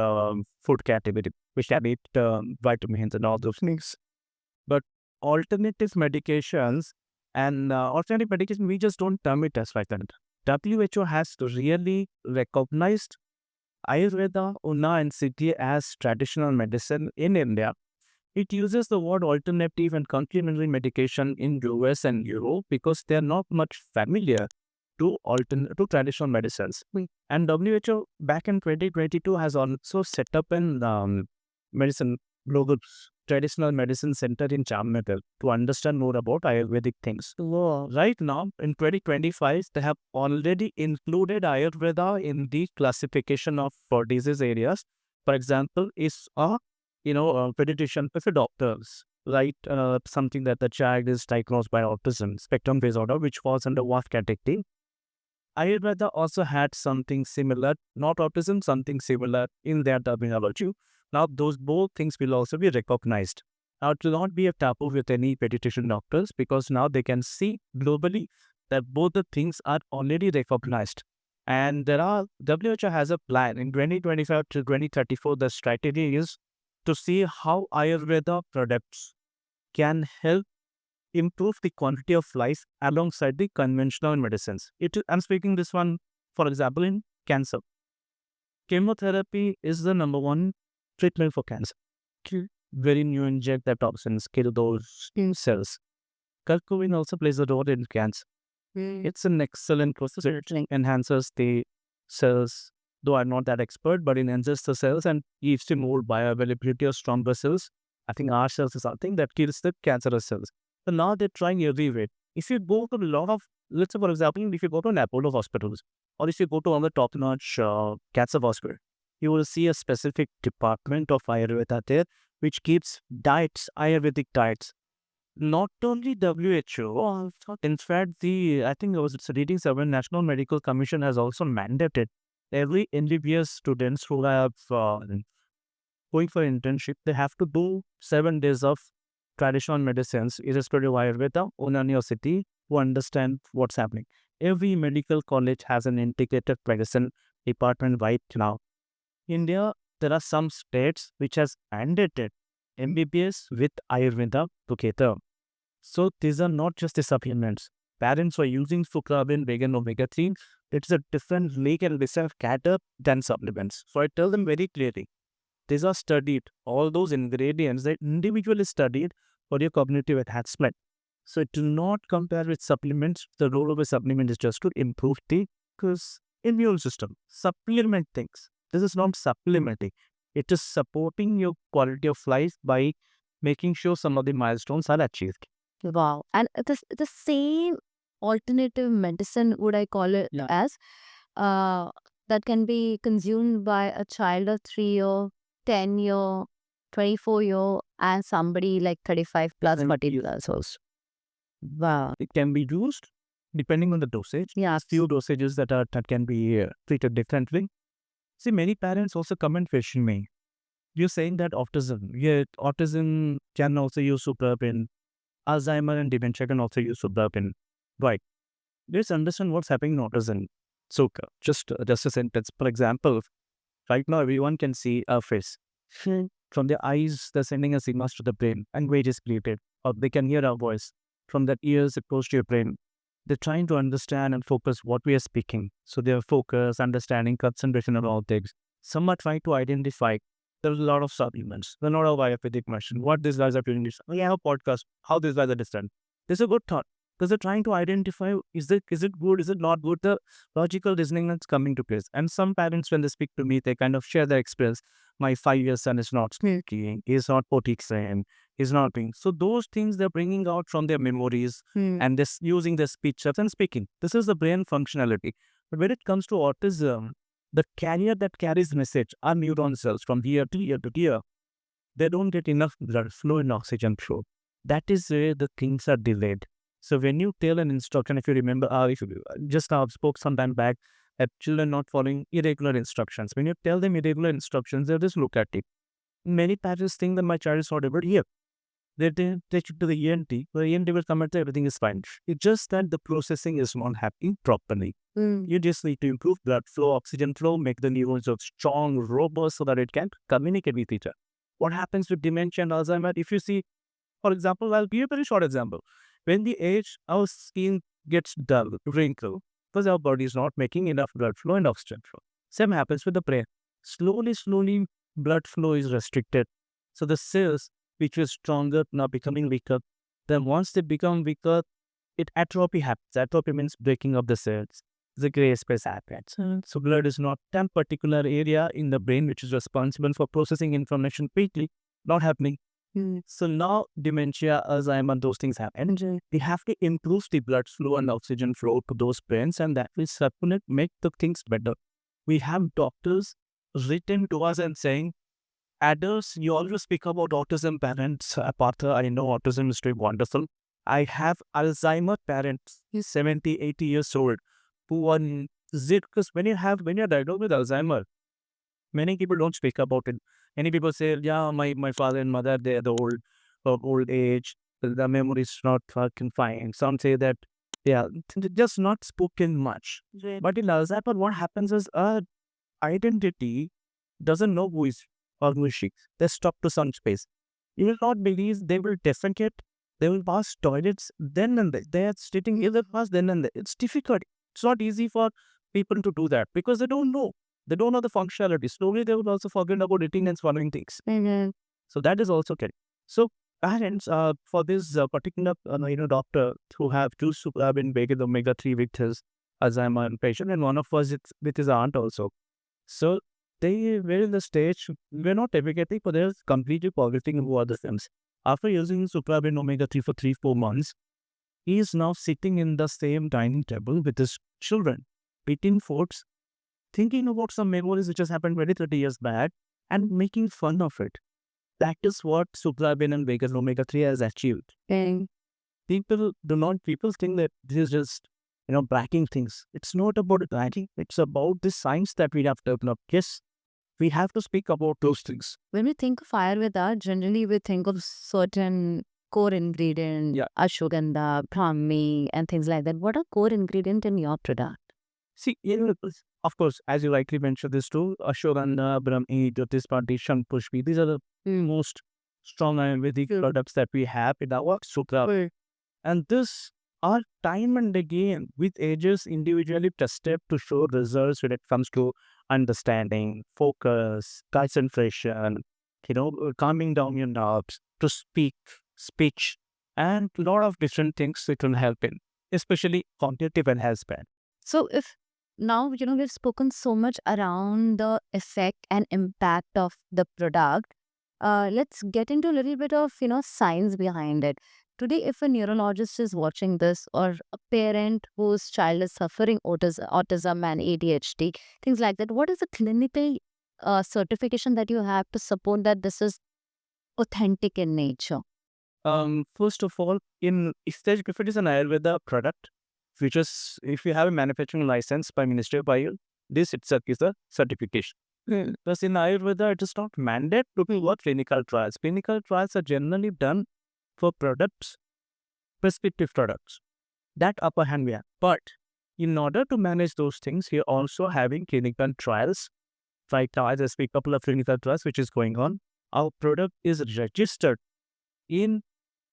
category, which can eat vitamins and all those things. But alternative medications and alternative medication, we just don't term it as like that. WHO has really recognized Ayurveda, Unna, and Siddhi as traditional medicine in India. It uses the word alternative and complementary medication in US and Europe because they are not much familiar to traditional medicines. And WHO back in 2022 has also set up an medicine global traditional medicine center in Jamnagar to understand more about Ayurvedic things. Wow. Right now, in 2025, they have already included Ayurveda in the classification of disease areas. For example, is a pediatrician with a doctors, right? Something that the child is diagnosed by autism spectrum disorder, which falls under what category? Ayurveda also had something similar, not autism, something similar in their terminology. Now, those both things will also be recognized. Now, it will not be a taboo with any pediatrician doctors because now they can see globally that both the things are already recognized. And WHO has a plan in 2025 to 2034. The strategy is to see how Ayurveda products can help improve the quality of life alongside the conventional medicines. I'm speaking this one, for example, in cancer. Chemotherapy is the number one treatment for cancer. Wherein you inject the toxins, kill those cells. Curcumin also plays a role in cancer. It's an excellent process. It enhances the cells, though I'm not that expert, but it enhances the cells and gives the more bioavailability of stronger cells. I think our cells is something that kills the cancerous cells. So now they're trying every way. If you go to a lot of, let's say for example, if you go to an Apollo hospitals, or if you go to one of the top-notch cancer hospital, you will see a specific department of Ayurveda there, which keeps diets, Ayurvedic diets. Not only WHO, in fact, I think I was reading somewhere, National Medical Commission has also mandated every MBBS students who have going for internship, they have to do 7 days of traditional medicines, irrespective of Ayurveda, on your city, to understand what's happening. Every medical college has an integrated medicine department right now. India, there are some states which has mandated MBBS with Ayurveda together. So these are not just the supplements. Parents are using Fukrabin, vegan omega-3. It's a different league and reserve cater than supplements. So I tell them very clearly, these are studied. All those ingredients are individually studied for your cognitive enhancement. So do not compare with supplements. The role of a supplement is just to improve the immune system. Supplement things. This is not supplementing. It is supporting your quality of life by making sure some of the milestones are achieved. Wow. And the same alternative medicine, would I call it as, that can be consumed by a child of 3-year, 10-year, 24-year, and somebody like 35 plus, 40 plus also. Wow. It can be used depending on the dosage. Yeah. Few dosages that can be treated differently. See, many parents also come and question me. You're saying that autism can also use superbin. Alzheimer and dementia can also use superbin. Right. Let's understand what's happening in autism. So, just a sentence. For example, right now everyone can see a face. From their eyes, they're sending a signals to the brain and weight is created. Or they can hear our voice. From their ears, it goes to your brain. They're trying to understand and focus what we are speaking. So their focus, understanding, concentration on all things. Some are trying to identify. There's a lot of supplements. There's a lot of Ayurvedic medicine. What these guys are doing this. We have a podcast. How these guys are different. This is a good thought. Because they're trying to identify, is it good, is it not good? The logical reasoning that's coming to place. And some parents, when they speak to me, they kind of share their experience. My 5-year son is not speaking. He's not potty trained. He's not being. So those things they're bringing out from their memories and this using their speech and speaking. This is the brain functionality. But when it comes to autism, the carrier that carries message are neuron cells from ear to ear to ear. They don't get enough blood flow and oxygen flow. That is where the things are delayed. So when you tell an instruction, if you remember, if you just spoke some time back, that children not following irregular instructions. When you tell them irregular instructions, they just look at it. Many parents think that my child is not able to hear. They take it to the ENT. The ENT will come and say everything is fine. It's just that the processing is not happening properly. You just need to improve blood flow, oxygen flow, make the neurons strong, robust so that it can communicate with each other. What happens with dementia and Alzheimer? If you see, for example, I'll give you a very short example. When the age, our skin gets dull, wrinkled, because our body is not making enough blood flow and oxygen flow. Same happens with the brain. Slowly, blood flow is restricted. So the cells, which were stronger, now becoming weaker. Then once they become weaker, atrophy happens. Atrophy means breaking of the cells. The gray space happens. So blood is not that particular area in the brain which is responsible for processing information quickly, not happening. So now dementia, Alzheimer, those things happen. We have to improve the blood flow and oxygen flow to those brains, and that will circulate, make the things better. We have doctors written to us and saying, adults, you always speak about autism parents. Partha, I know autism is very wonderful. I have Alzheimer parents, he's 70, 80 years old, who are because when you're diagnosed with Alzheimer, many people don't speak about it. Many people say, yeah, my father and mother, they're the old age, the memory is not fucking fine. Some say that, yeah, just not spoken much. Right. But in Alzheimer, what happens is identity doesn't know who is or who is she. They're stuck to some space. You will not believe they will defecate, they will pass toilets then and there. They are sitting in the pass then and there. It's difficult. It's not easy for people to do that because they don't know. They don't know the functionality. Slowly they will also forget about eating and swallowing things. So that is also correct. So parents, for this particular doctor who have two suprabin baked omega-3 with his Alzheimer patient, and one of us with his aunt also. So they were in the stage, we're not advocating for their completely forgetting who are the films. After using suprabin omega-3 for 3-4 months, he is now sitting in the same dining table with his children, eating foods, thinking about some memories which has happened 20-30 years back and making fun of it. That is what suprabin and vegan omega-3 has achieved. People think that this is just, bracking things. It's not about bracking. It's about the science that we have developed. Yes, we have to speak about those things. When we think of Ayurveda, generally we think of certain core ingredients, ashwagandha, brahmi, and things like that. What are core ingredients in your product? See, of course, as you rightly mentioned, this too, ashwagandha, brahmi, jyotispati, shanpushpi, these are the most strong Ayurvedic products that we have in our sutra. And this are time and again with ages individually tested to show results when it comes to understanding, focus, concentration, calming down your nerves, to speech, and a lot of different things it will help in, especially cognitive enhancement. So if now, we've spoken so much around the effect and impact of the product, let's get into a little bit of, science behind it. Today, if a neurologist is watching this or a parent whose child is suffering autism and ADHD, things like that, what is the clinical certification that you have to support that this is authentic in nature? First of all, if it is an Ayurveda product, if you have a manufacturing license by Ministry of Bio, this itself is a certification. Because in Ayurveda, it is not mandated to do clinical trials. Clinical trials are generally done for products, prescriptive products. That upper hand we have. But in order to manage those things, we are also having clinical trials. Right now, as I speak, a couple of clinical trials which is going on. Our product is registered in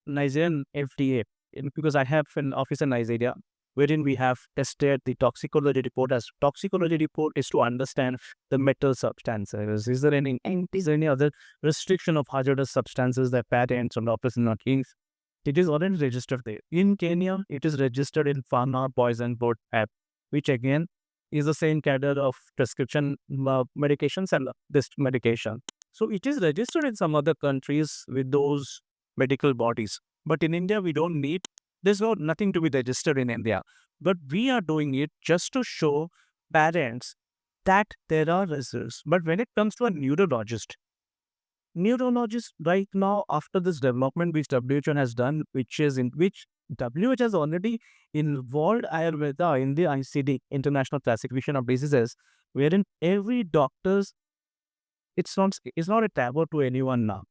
Nigerian FDA, because I have an office in Nigeria, wherein we have tested the toxicology report. As toxicology report is to understand the metal substances. Is there any other restriction of hazardous substances that patents or doctors are not using? It is already registered there. In Kenya, it is registered in Pharma Poison Board app, which again is the same cadre of prescription medications and this medication. So it is registered in some other countries with those medical bodies. But in India, we don't need, there's nothing to be registered in India. But we are doing it just to show parents that there are results. But when it comes to a neurologist right now, after this development which WHO has done, which WHO has already involved Ayurveda in the ICD, International Classification of Diseases, wherein every doctor's, it's not a taboo to anyone now.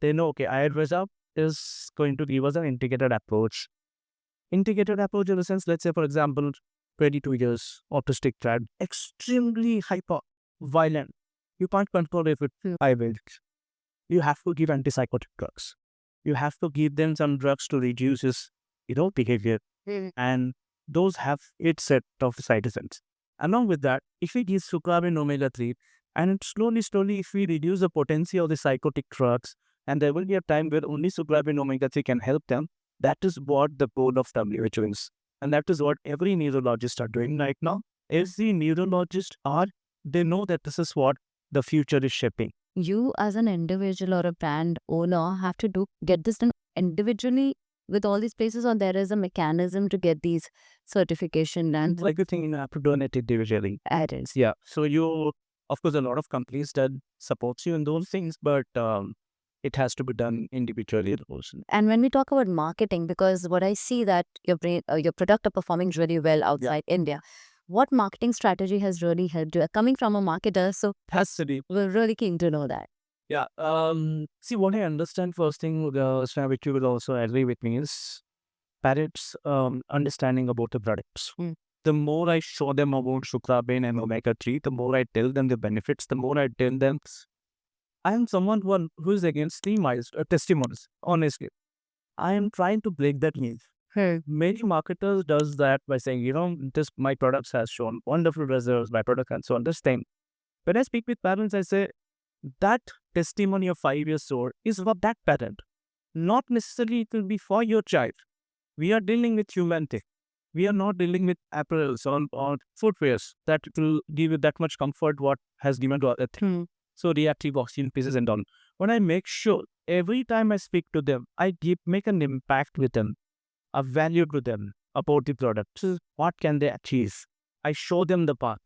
They know, okay, Ayurveda is going to give us an integrated approach. Integrated approach in the sense, let's say, for example, 22 years, autistic child, extremely hyper, violent. You can't control it with Ayurvedic. You have to give antipsychotic drugs. You have to give them some drugs to reduce his, behavior. And those have its set of side effects. Along with that, if we give sucralfate omega-3, and slowly, if we reduce the potency of the psychotic drugs, and there will be a time where only sucralfate omega-3 can help them, that is what the goal of WHO is. And that is what every neurologist are doing right now. Every neurologist they know that this is what the future is shaping. You as an individual or a brand owner have to get this done individually with all these places, or there is a mechanism to get these certification done? Like you think you have to do it individually. It is. Yeah. So you, of course, a lot of companies that supports you in those things, but it has to be done individually. And when we talk about marketing, because what I see that your product are performing really well outside India, what marketing strategy has really helped you? Coming from a marketer, so Has to be. we're really keen to know that. Yeah. See, what I understand first thing, Sneha, which you will also agree with me, is parents' understanding about the products. Mm. The more I show them about sucrabane and omega-3, the more I tell them the benefits, the more I tell them I am someone who is against the testimonies, honestly. I am trying to break that myth. Many marketers does that by saying, this my products has shown wonderful results, my product and so on. This thing. When I speak with parents, I say that testimony of 5 years old is for that parent. Not necessarily it will be for your child. We are dealing with humanity. We are not dealing with apparels or footwears that will give you that much comfort what has given to other things. So reactive oxygen pieces and all. When I make sure every time I speak to them, I make an impact with them, a value to them about the product. So what can they achieve? I show them the path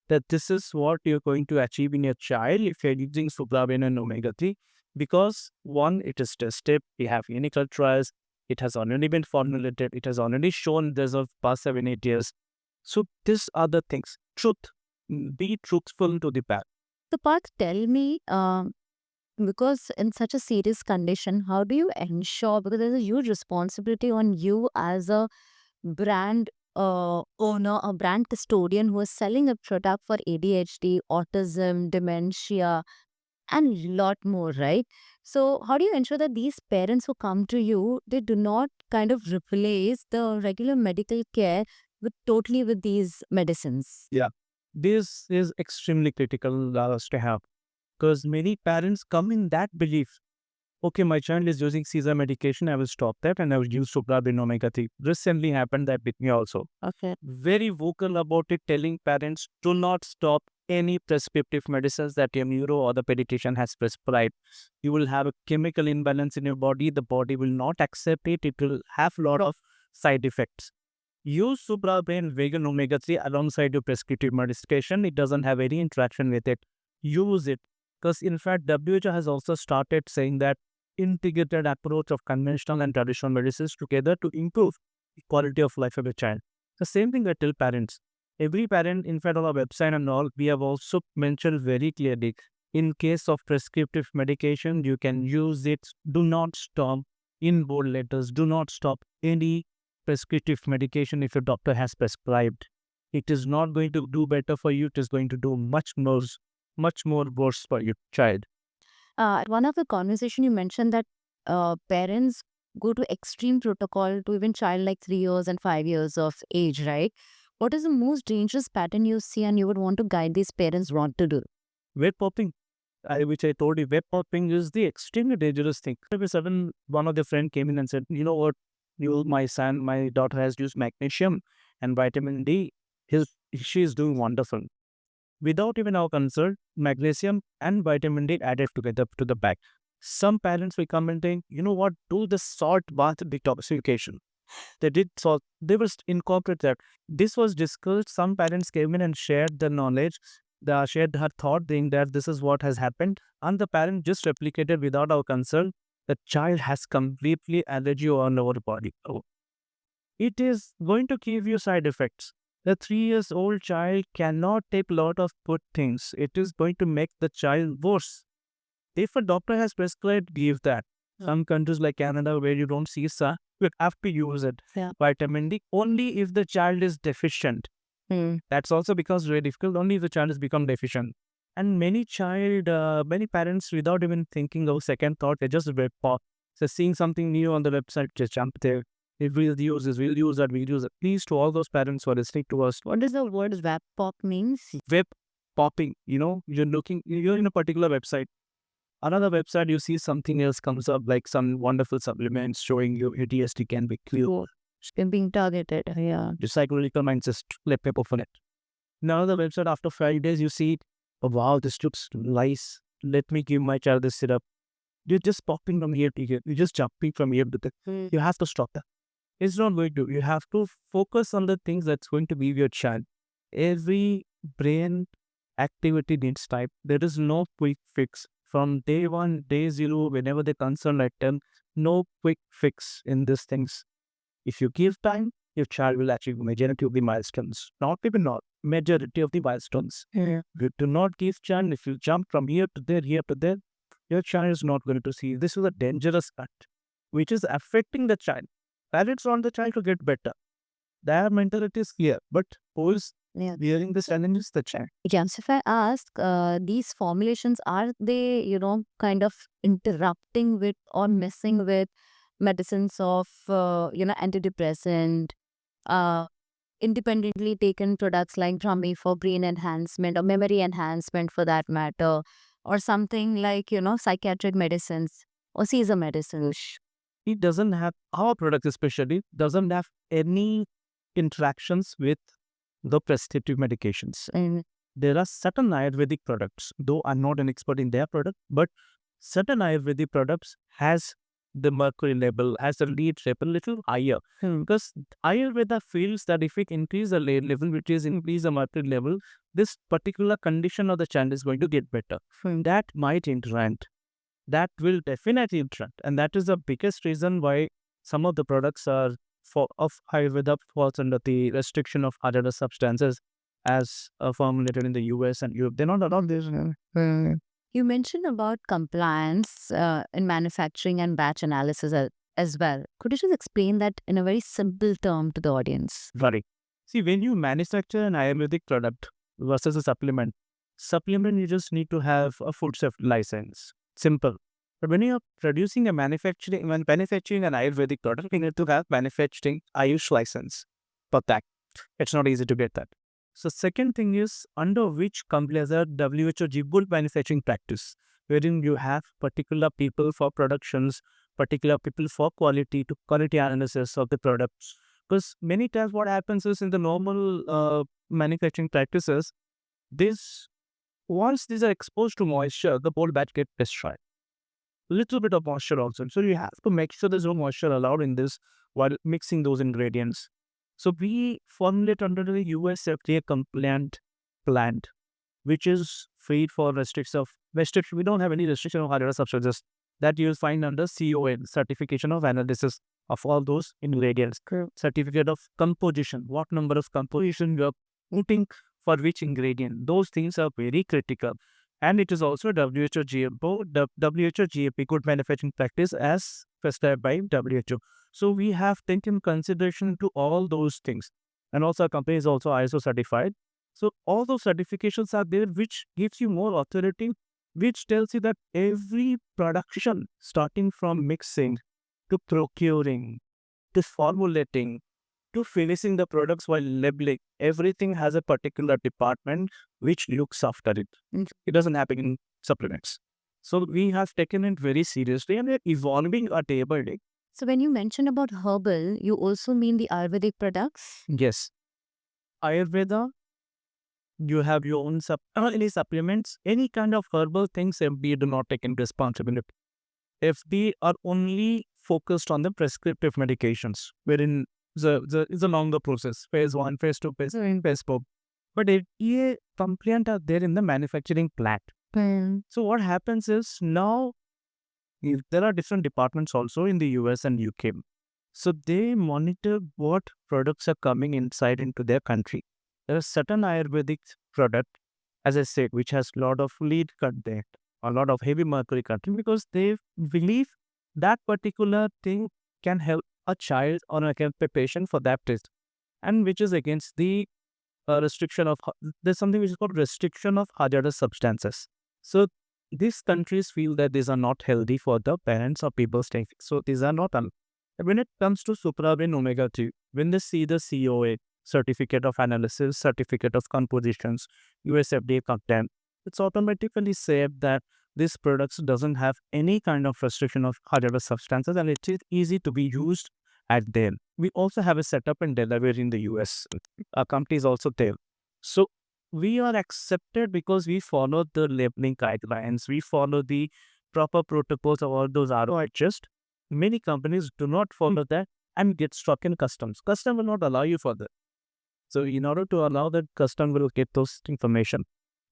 that this is what you're going to achieve in your child if you're using sucrabane and omega-3. Because one, it is tested, we have clinical trials, it has already been formulated, it has already shown results past 7-8 years. So these are the things. Truth. Be truthful to the parent. So, Parth, tell me, because in such a serious condition, how do you ensure? Because there's a huge responsibility on you as a brand owner, a brand custodian who is selling a product for ADHD, autism, dementia, and lot more, right? So, how do you ensure that these parents who come to you, they do not kind of replace the regular medical care totally with these medicines? Yeah. This is extremely critical to have because many parents come in that belief. Okay, my child is using Caesar medication, I will stop that and I will use sucrabin omega-3. Recently happened that with me also. Okay. Very vocal about it, telling parents do not stop any prescriptive medicines that your neuro or the pediatrician has prescribed. You will have a chemical imbalance in your body. The body will not accept it. It will have a lot of side effects. Use suprabrain vegan omega-3 alongside your prescriptive medication. It doesn't have any interaction with it. Use it. Because in fact, WHO has also started saying that integrated approach of conventional and traditional medicines together to improve the quality of life of a child. The same thing I tell parents. Every parent, in fact, on our website and all, we have also mentioned very clearly, in case of prescriptive medication, you can use it. Do not stop, in bold letters, do not stop any prescriptive medication if your doctor has prescribed. It is not going to do better for you. It is going to do much more worse for your child. One of the conversation you mentioned that parents go to extreme protocol to even child like 3 years and 5 years of age, right? What is the most dangerous pattern you see and you would want to guide these parents what to do? Vape popping, which I told you, vape popping is the extremely dangerous thing. Every sudden, one of the friend came in and said, you know what, my daughter has used magnesium and vitamin D. She is doing wonderful. Without even our consult, magnesium and vitamin D added together to the bag. Some parents were commenting, you know what, do the salt bath detoxification. They did salt, they will incorporate that. This was discussed. Some parents came in and shared the knowledge, shared her thought, saying that this is what has happened. And the parent just replicated without our consult. The child has completely allergy on our body. Oh, it is going to give you side effects. The 3 years old child cannot take a lot of good things. It is going to make the child worse. If a doctor has prescribed, give that. Some countries like Canada where you don't see SAR, you have to use it. Yeah. Vitamin D only if the child is deficient. That's also because very difficult. Only if the child has become deficient. And many parents, without even thinking of second thought, they just web pop. So seeing something new on the website, just jump there. If we'll use this, we'll use that, we'll use it. Please, to all those parents who are listening to us, What does the word web pop means? web popping, you're in a particular website. Another website, you see something else comes up, like some wonderful supplements showing you ADHD can be cured. You're being targeted. Yeah. The psychological mind just flip paper for it. Another website, after 5 days, you see, oh, wow, this looks nice. let me give my child this syrup. You're just popping from here to here. You're just jumping from here to there. You have to stop that. It's not going to. You have to focus on the things that's going to be your child. Every brain activity needs time. There is no quick fix. From day one, day zero, whenever they concern like them, no quick fix in these things. If you give time, your child will achieve majority of the milestones. Not even not, majority of the milestones. Yeah. If you do not give child, if you jump from here to there, your child is not going to see. This is a dangerous cut, which is affecting the child. Parents want the child to get better. Their mentality is clear, but who is bearing the challenge is the child. Yes, if I ask, these formulations, are they, kind of interrupting with or messing with medicines of, antidepressant, uh, independently taken products like Drummy for brain enhancement or memory enhancement for that matter, or something like, psychiatric medicines or seizure medicines? It doesn't have, our product especially, doesn't have any interactions with the prescriptive medications. There are certain Ayurvedic products, though I'm not an expert in their product, but certain Ayurvedic products has the mercury level, has the lead level little higher. Because Ayurveda feels that if it increase the lead level, which is increase the mercury level, this particular condition of the child is going to get better. That might interact. That will definitely interact. And that is the biggest reason why some of the products are of Ayurveda falls under the restriction of other substances as formulated in the US and Europe. They're not allowed this. You mentioned about compliance in manufacturing and batch analysis as well. Could you just explain that in a very simple term to the audience? Right. See, when you manufacture an Ayurvedic product versus a supplement you just need to have a food safety license. Simple. But when you're producing when manufacturing an Ayurvedic product, you need to have manufacturing Ayush license for that. It's not easy to get that. So second thing is under which company has a WHO good manufacturing practice, wherein you have particular people for productions, particular people for quality analysis of the products. Because many times what happens is in the normal manufacturing practices, once these are exposed to moisture, the whole batch gets destroyed. Little bit of moisture also. So you have to make sure there's no moisture allowed in this while mixing those ingredients. So we formulate under the US FDA compliant plant, which is free for restriction. We don't have any restriction of other substances that you'll find under CON, Certification of Analysis of all those ingredients. Certificate of composition, what number of composition you're putting for which ingredient. Those things are very critical. And it is also WHO GMP, good manufacturing practice as prescribed by WHO. So we have taken consideration to all those things. And also our company is also ISO certified. So all those certifications are there, which gives you more authority, which tells you that every production, starting from mixing to procuring to formulating to finishing the products while labeling, everything has a particular department which looks after it. It doesn't happen in supplements. So we have taken it very seriously and we're evolving our day by day. So when you mention about herbal, you also mean the Ayurvedic products? Yes. Ayurveda, you have your own any supplements, any kind of herbal things, FDA do not take in responsibility. FDA are only focused on the prescriptive medications, wherein it's a longer process. Phase 1, phase 2, phase 3, phase 4. But FDA compliant are there in the manufacturing plant. So what happens is now there are different departments also in the US and UK. So they monitor what products are coming inside into their country. There are certain Ayurvedic product, as I said, which has a lot of lead content, a lot of heavy mercury content, because they believe that particular thing can help a child or a patient for that test, and which is against the restriction of, there's something which is called restriction of hazardous substances. So these countries feel that these are not healthy for the parents or people staying. So these are not. When it comes to supraven omega 3, when they see the COA, Certificate of Analysis, Certificate of Compositions, US FDA content, it's automatically said that this products doesn't have any kind of restriction of hazardous substances and it is easy to be used at there. We also have a setup in Delaware in the US. Our company is also there. So we are accepted because we follow the labeling guidelines, we follow the proper protocols of all those ROI. Just many companies do not follow that and get stuck in customs. Custom will not allow you for that. So in order to allow that, custom will get those information.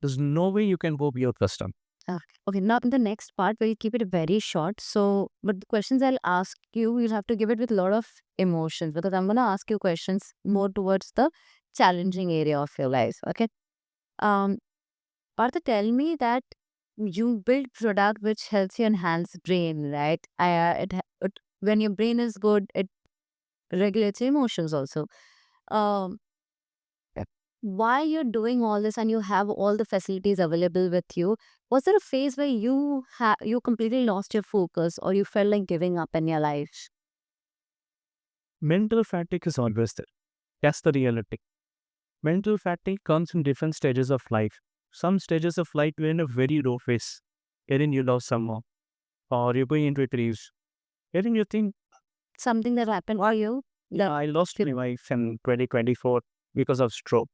There's no way you can go beyond custom. Ah, okay, now in the next part, we'll keep it very short. So, but the questions I'll ask you, you'll have to give it with a lot of emotions because I'm going to ask you questions more towards the challenging area of your life. Okay. Um, Partha, tell me that you build product which helps you enhance brain, right? When your brain is good, it regulates your emotions also. Um, why you're doing all this and you have all the facilities available with you, was there a phase where you completely lost your focus or you felt like giving up in your life? Mental fatigue is always there. That's the reality. Mental fatigue comes in different stages of life. Some stages of life you're in a very low phase, wherein you love someone, or you're going into a grief, wherein you think, Something that happened or you yeah, I lost my wife in 2024 because of stroke.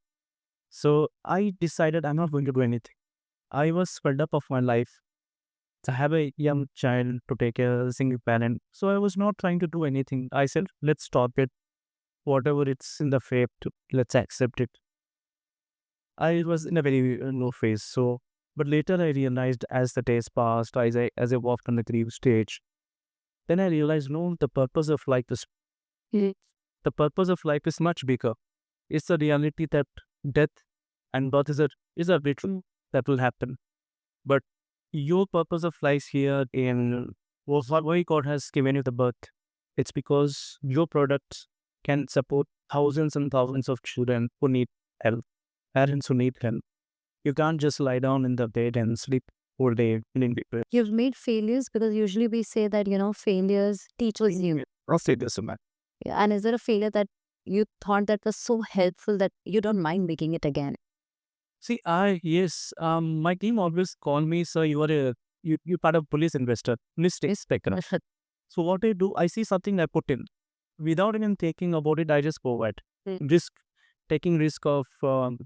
So I decided I'm not going to do anything. I was fed up of my life. I have a young child to take care of, a single parent. So I was not trying to do anything. I said, let's stop it. Whatever it's in the fate, let's accept it. I was in a very low phase. So, but later I realized as the days passed, as I walked on the grief stage, then I realized, no, the purpose of life is Mm. the purpose of life is much bigger. It's the reality that death and birth is a ritual that will happen. But your purpose of life here in why God has given you the birth. It's because your products can support thousands and thousands of children who need help, parents who need help. You can't just lie down in the bed and sleep all day feeling depressed. you've made failures because usually we say that failures teaches you. I'll say this, man. Yeah, and is there a failure that you thought that was so helpful that you don't mind making it again? See, yes, my team always call me, sir, you part of police investor, police inspector. So what I do, I see something I put in. Without even thinking about it, I just go at Mm. risk, taking risk of,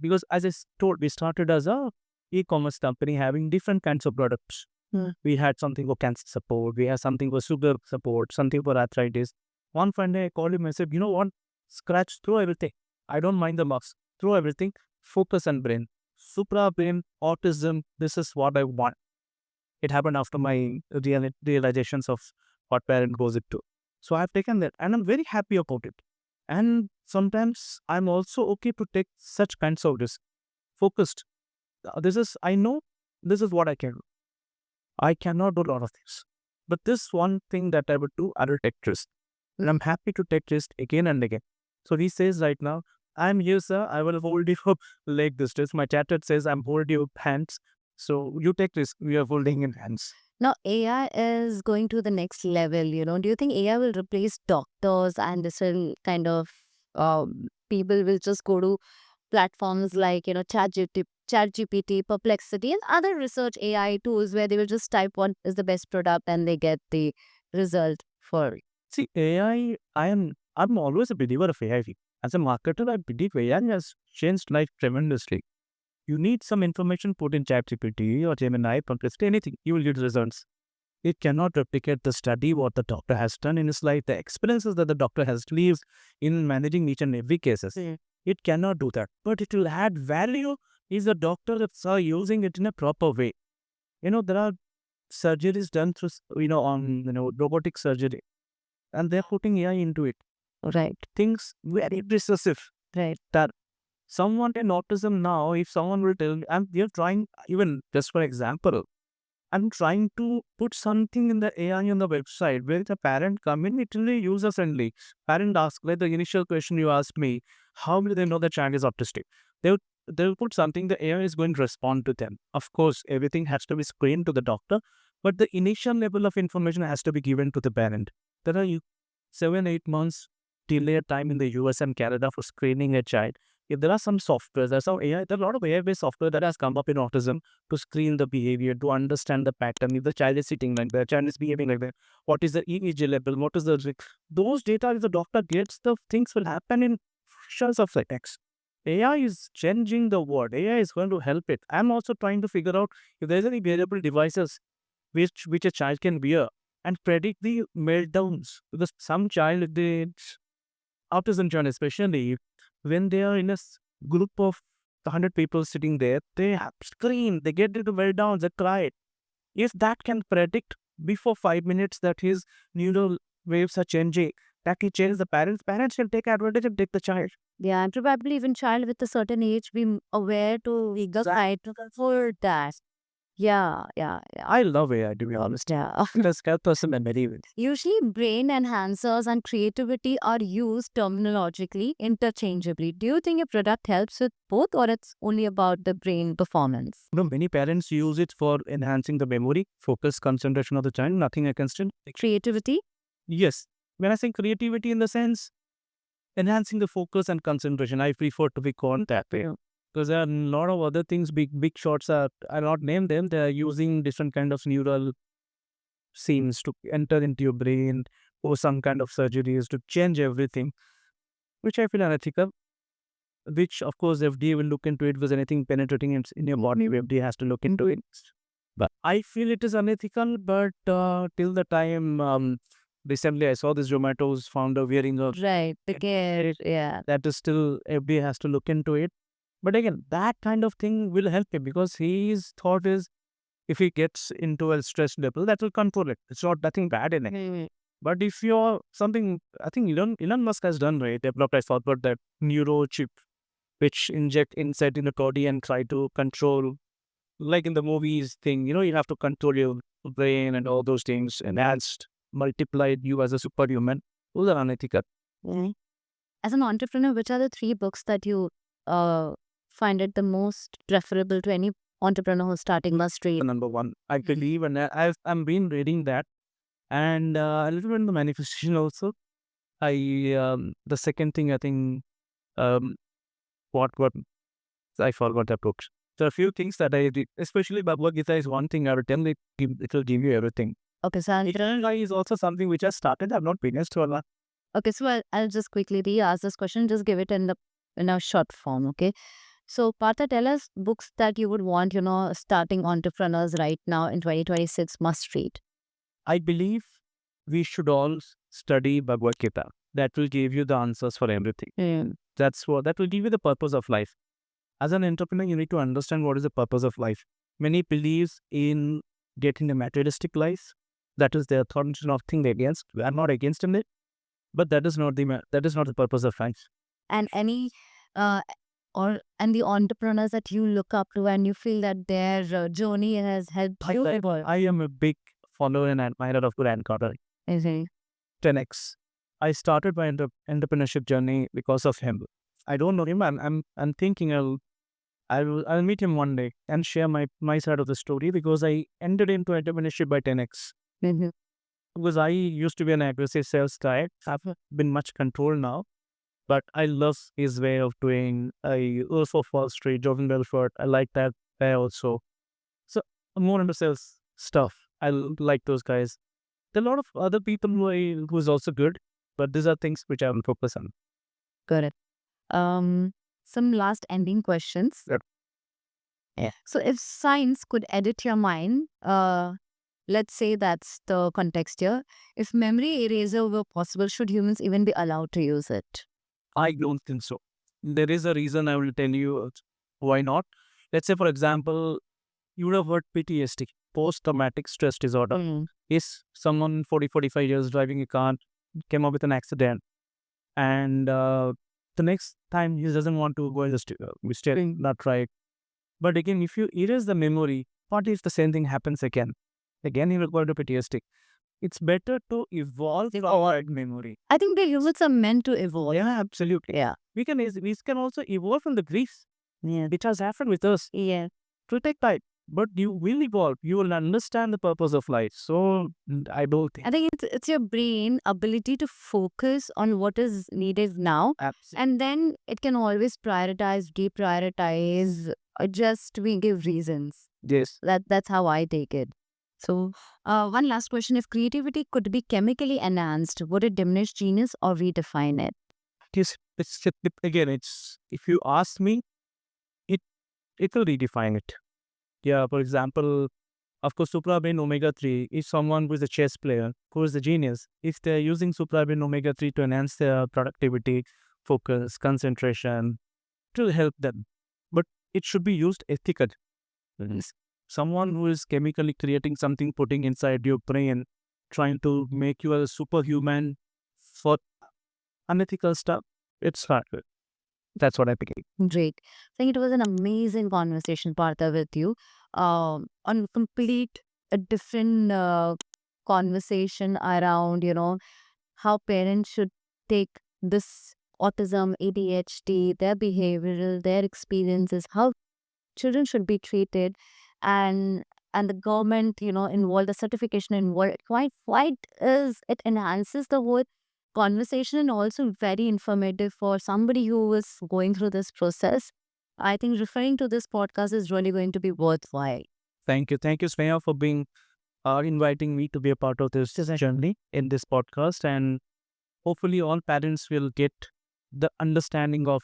because as told, we started as a e-commerce company having different kinds of products. Mm. We had something for cancer support, we had something for sugar support, something for arthritis. One fine day I called him and said, you know what, scratch, throw everything. I don't mind the marks, throw everything, focus on brain. Supra brain, autism, this is what I want. It happened after my realizations of what parent goes into. So I've taken that and I'm very happy about it. And sometimes I'm also okay to take such kinds of risk. Focused. I know this is what I can do. I cannot do a lot of things. But this one thing that I would do, I will take risk. And I'm happy to take risk again and again. So he says right now, I'm here, sir. I will hold you up like this. My chatter says, I'm holding your hands. So you take risk. We are holding in hands. Now, AI is going to the next level. Do you think AI will replace doctors and this will kind of, people will just go to platforms like, ChatGPT, Perplexity, and other research AI tools where they will just type what is the best product and they get the result for it. See, AI, I'm always a believer of AI. As a marketer, I believe AI has changed life tremendously. You need some information put in ChatGPT or Gemini, Perplexity, anything, you will get results. It cannot replicate the study what the doctor has done in his life, the experiences that the doctor has lived in managing each and every cases. Mm. It cannot do that, but it will add value if the doctor is using it in a proper way. There are surgeries done through, robotic surgery, and they're putting AI into it. Right, Things very precisive right. that someone in autism now, if someone will tell me, and they're trying, even just for example, I'm trying to put something in the AI on the website where the parent come in, it will be user friendly. Parent ask, like the initial question you asked me, how will they know the child is autistic? They'll put something, the AI is going to respond to them. Of course, everything has to be screened to the doctor, but the initial level of information has to be given to the parent. There are 7-8 months delay time in the US and Canada for screening a child. If there are some softwares, there's some AI, there are a lot of AI-based software that has come up in autism to screen the behavior, to understand the pattern. If the child is sitting like that, child is behaving like that, what is the EEG level, what is the those data, if the doctor gets, the things will happen in fractions of seconds. AI is changing the world. AI is going to help it. I'm also trying to figure out if there's any wearable devices which a child can wear and predict the meltdowns. Because some child, autism child especially, when they are in group of 100 people sitting there, they have scream, they get into meltdowns, they cry. If that can predict before 5 minutes that his neural waves are changing, that can change the parents. Parents can take advantage and take the child. Yeah, and probably even child with a certain age be aware to try to afford that. Yeah, yeah, yeah. I love AI, to be honest. Yeah. Let's help us in many ways. Usually, brain enhancers and creativity are used terminologically interchangeably. Do you think a product helps with both, or it's only about the brain performance? Many parents use it for enhancing the memory, focus, concentration of the child, nothing against it. Creativity? Yes. When I say creativity in the sense, enhancing the focus and concentration, I prefer to be called that way. Because there are a lot of other things, big shots I'll not name them, they're using different kind of neural scenes to enter into your brain or some kind of surgeries to change everything, which I feel unethical. Which, of course, FDA will look into it because anything penetrating in your body, FDA has to look into it. But I feel it is unethical, but till the time, recently I saw this Zomato's founder wearing a Right, the care, yeah. that is still FDA has to look into it. But again, that kind of thing will help him because his thought is if he gets into a stress level, that will control it. It's not nothing bad in it. But if you're something, I think Elon Musk has done, right? Developed, I forgot that neuro chip which inject inside in the body and try to control, like in the movies thing, you have to control your brain and all those things, enhanced, multiplied you as a superhuman. Those are unethical. As an entrepreneur, which are the 3 books that you uh, find it the most preferable to any entrepreneur who's starting the street? Number one, I believe, and I'm been reading that, and a little bit in the manifestation also. The second thing I think, um, what I forgot that book. There are a few things that I did, especially Bhagavad Gita is one thing I will tell it. It will give you everything. Okay, so Eternal Eye is also something which I started. I've not finished to a lot. okay, so I'll just quickly re-ask this question. Just give it in a short form, okay? So, Partha, tell us books that you would want, starting entrepreneurs right now in 2026 must read. I believe we should all study Bhagavad Gita. That will give you the answers for everything. That will give you the purpose of life. As an entrepreneur, you need to understand what is the purpose of life. Many believes in getting a materialistic life. That is their thought of thing against. We are not against it, but that is not the purpose of life. And any uh, and the entrepreneurs that you look up to and you feel that their journey has helped you. I am a big follower and admirer of Grant Cardone. Okay. 10x. I started my entrepreneurship journey because of him. I don't know him. I'm thinking I'll meet him one day and share my side of the story because I entered into entrepreneurship by 10x. Mhm. Because I used to be an aggressive sales guy. I've been much controlled now, but I love his way of doing. I also Wall Street, Jordan Belfort. I like that guy also. So I'm more into sales stuff. Like those guys. There are a lot of other people who's also good, but these are things which I will focus on. Got it. Some last ending questions. Yep. Yeah. So, if science could edit your mind, let's say that's the context here. If memory eraser were possible, should humans even be allowed to use it? I don't think so. There is a reason I will tell you why not. Let's say, for example, you would have heard PTSD, post-traumatic stress disorder. Is someone 40, 45 years driving a car, came up with an accident, and the next time he doesn't want to go in the steering, not right. But again, if you erase the memory, what if the same thing happens again? Again, he will go into PTSD. It's better to evolve our memory. I think the humans are meant to evolve. Yeah, absolutely. Yeah. We can also evolve from the grief Yeah. which has happened with us. Yeah. It will take time, but you will evolve. You will understand the purpose of life. So I don't think. I think it's your brain ability to focus on what is needed now, Absolutely. and then it can always prioritize, deprioritize, adjust. We give reasons. Yes. That's how I take it. So, one last question: if creativity could be chemically enhanced, would it diminish genius or redefine it? again, it's, if you ask me, it it will redefine it. Yeah, for example, of course, supraben omega 3 is someone who is a chess player, who is a genius. If they're using supraben omega 3 to enhance their productivity, focus, concentration, it will help them. But it should be used ethically. Yes. Someone who is chemically creating something, putting inside your brain, trying to make you a superhuman for unethical stuff, it's not good. That's what I think. Great. I think it was an amazing conversation, Partha, with you. On complete a different conversation around, how parents should take this autism, ADHD, their behavioral, their experiences, how children should be treated, and the government, involved, the certification involved. Quite is it enhances the whole conversation and also very informative for somebody who is going through this process. I think referring to this podcast is really going to be worthwhile. Thank you. Thank you, Sneha, for being inviting me to be a part of this journey in this podcast. And hopefully, all parents will get the understanding of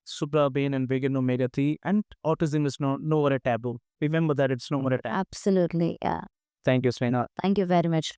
supraben and vegan omega 3, and autism is no more a taboo. Remember that it's no more a taboo. Absolutely. Yeah. Thank you, Sneha. Thank you very much.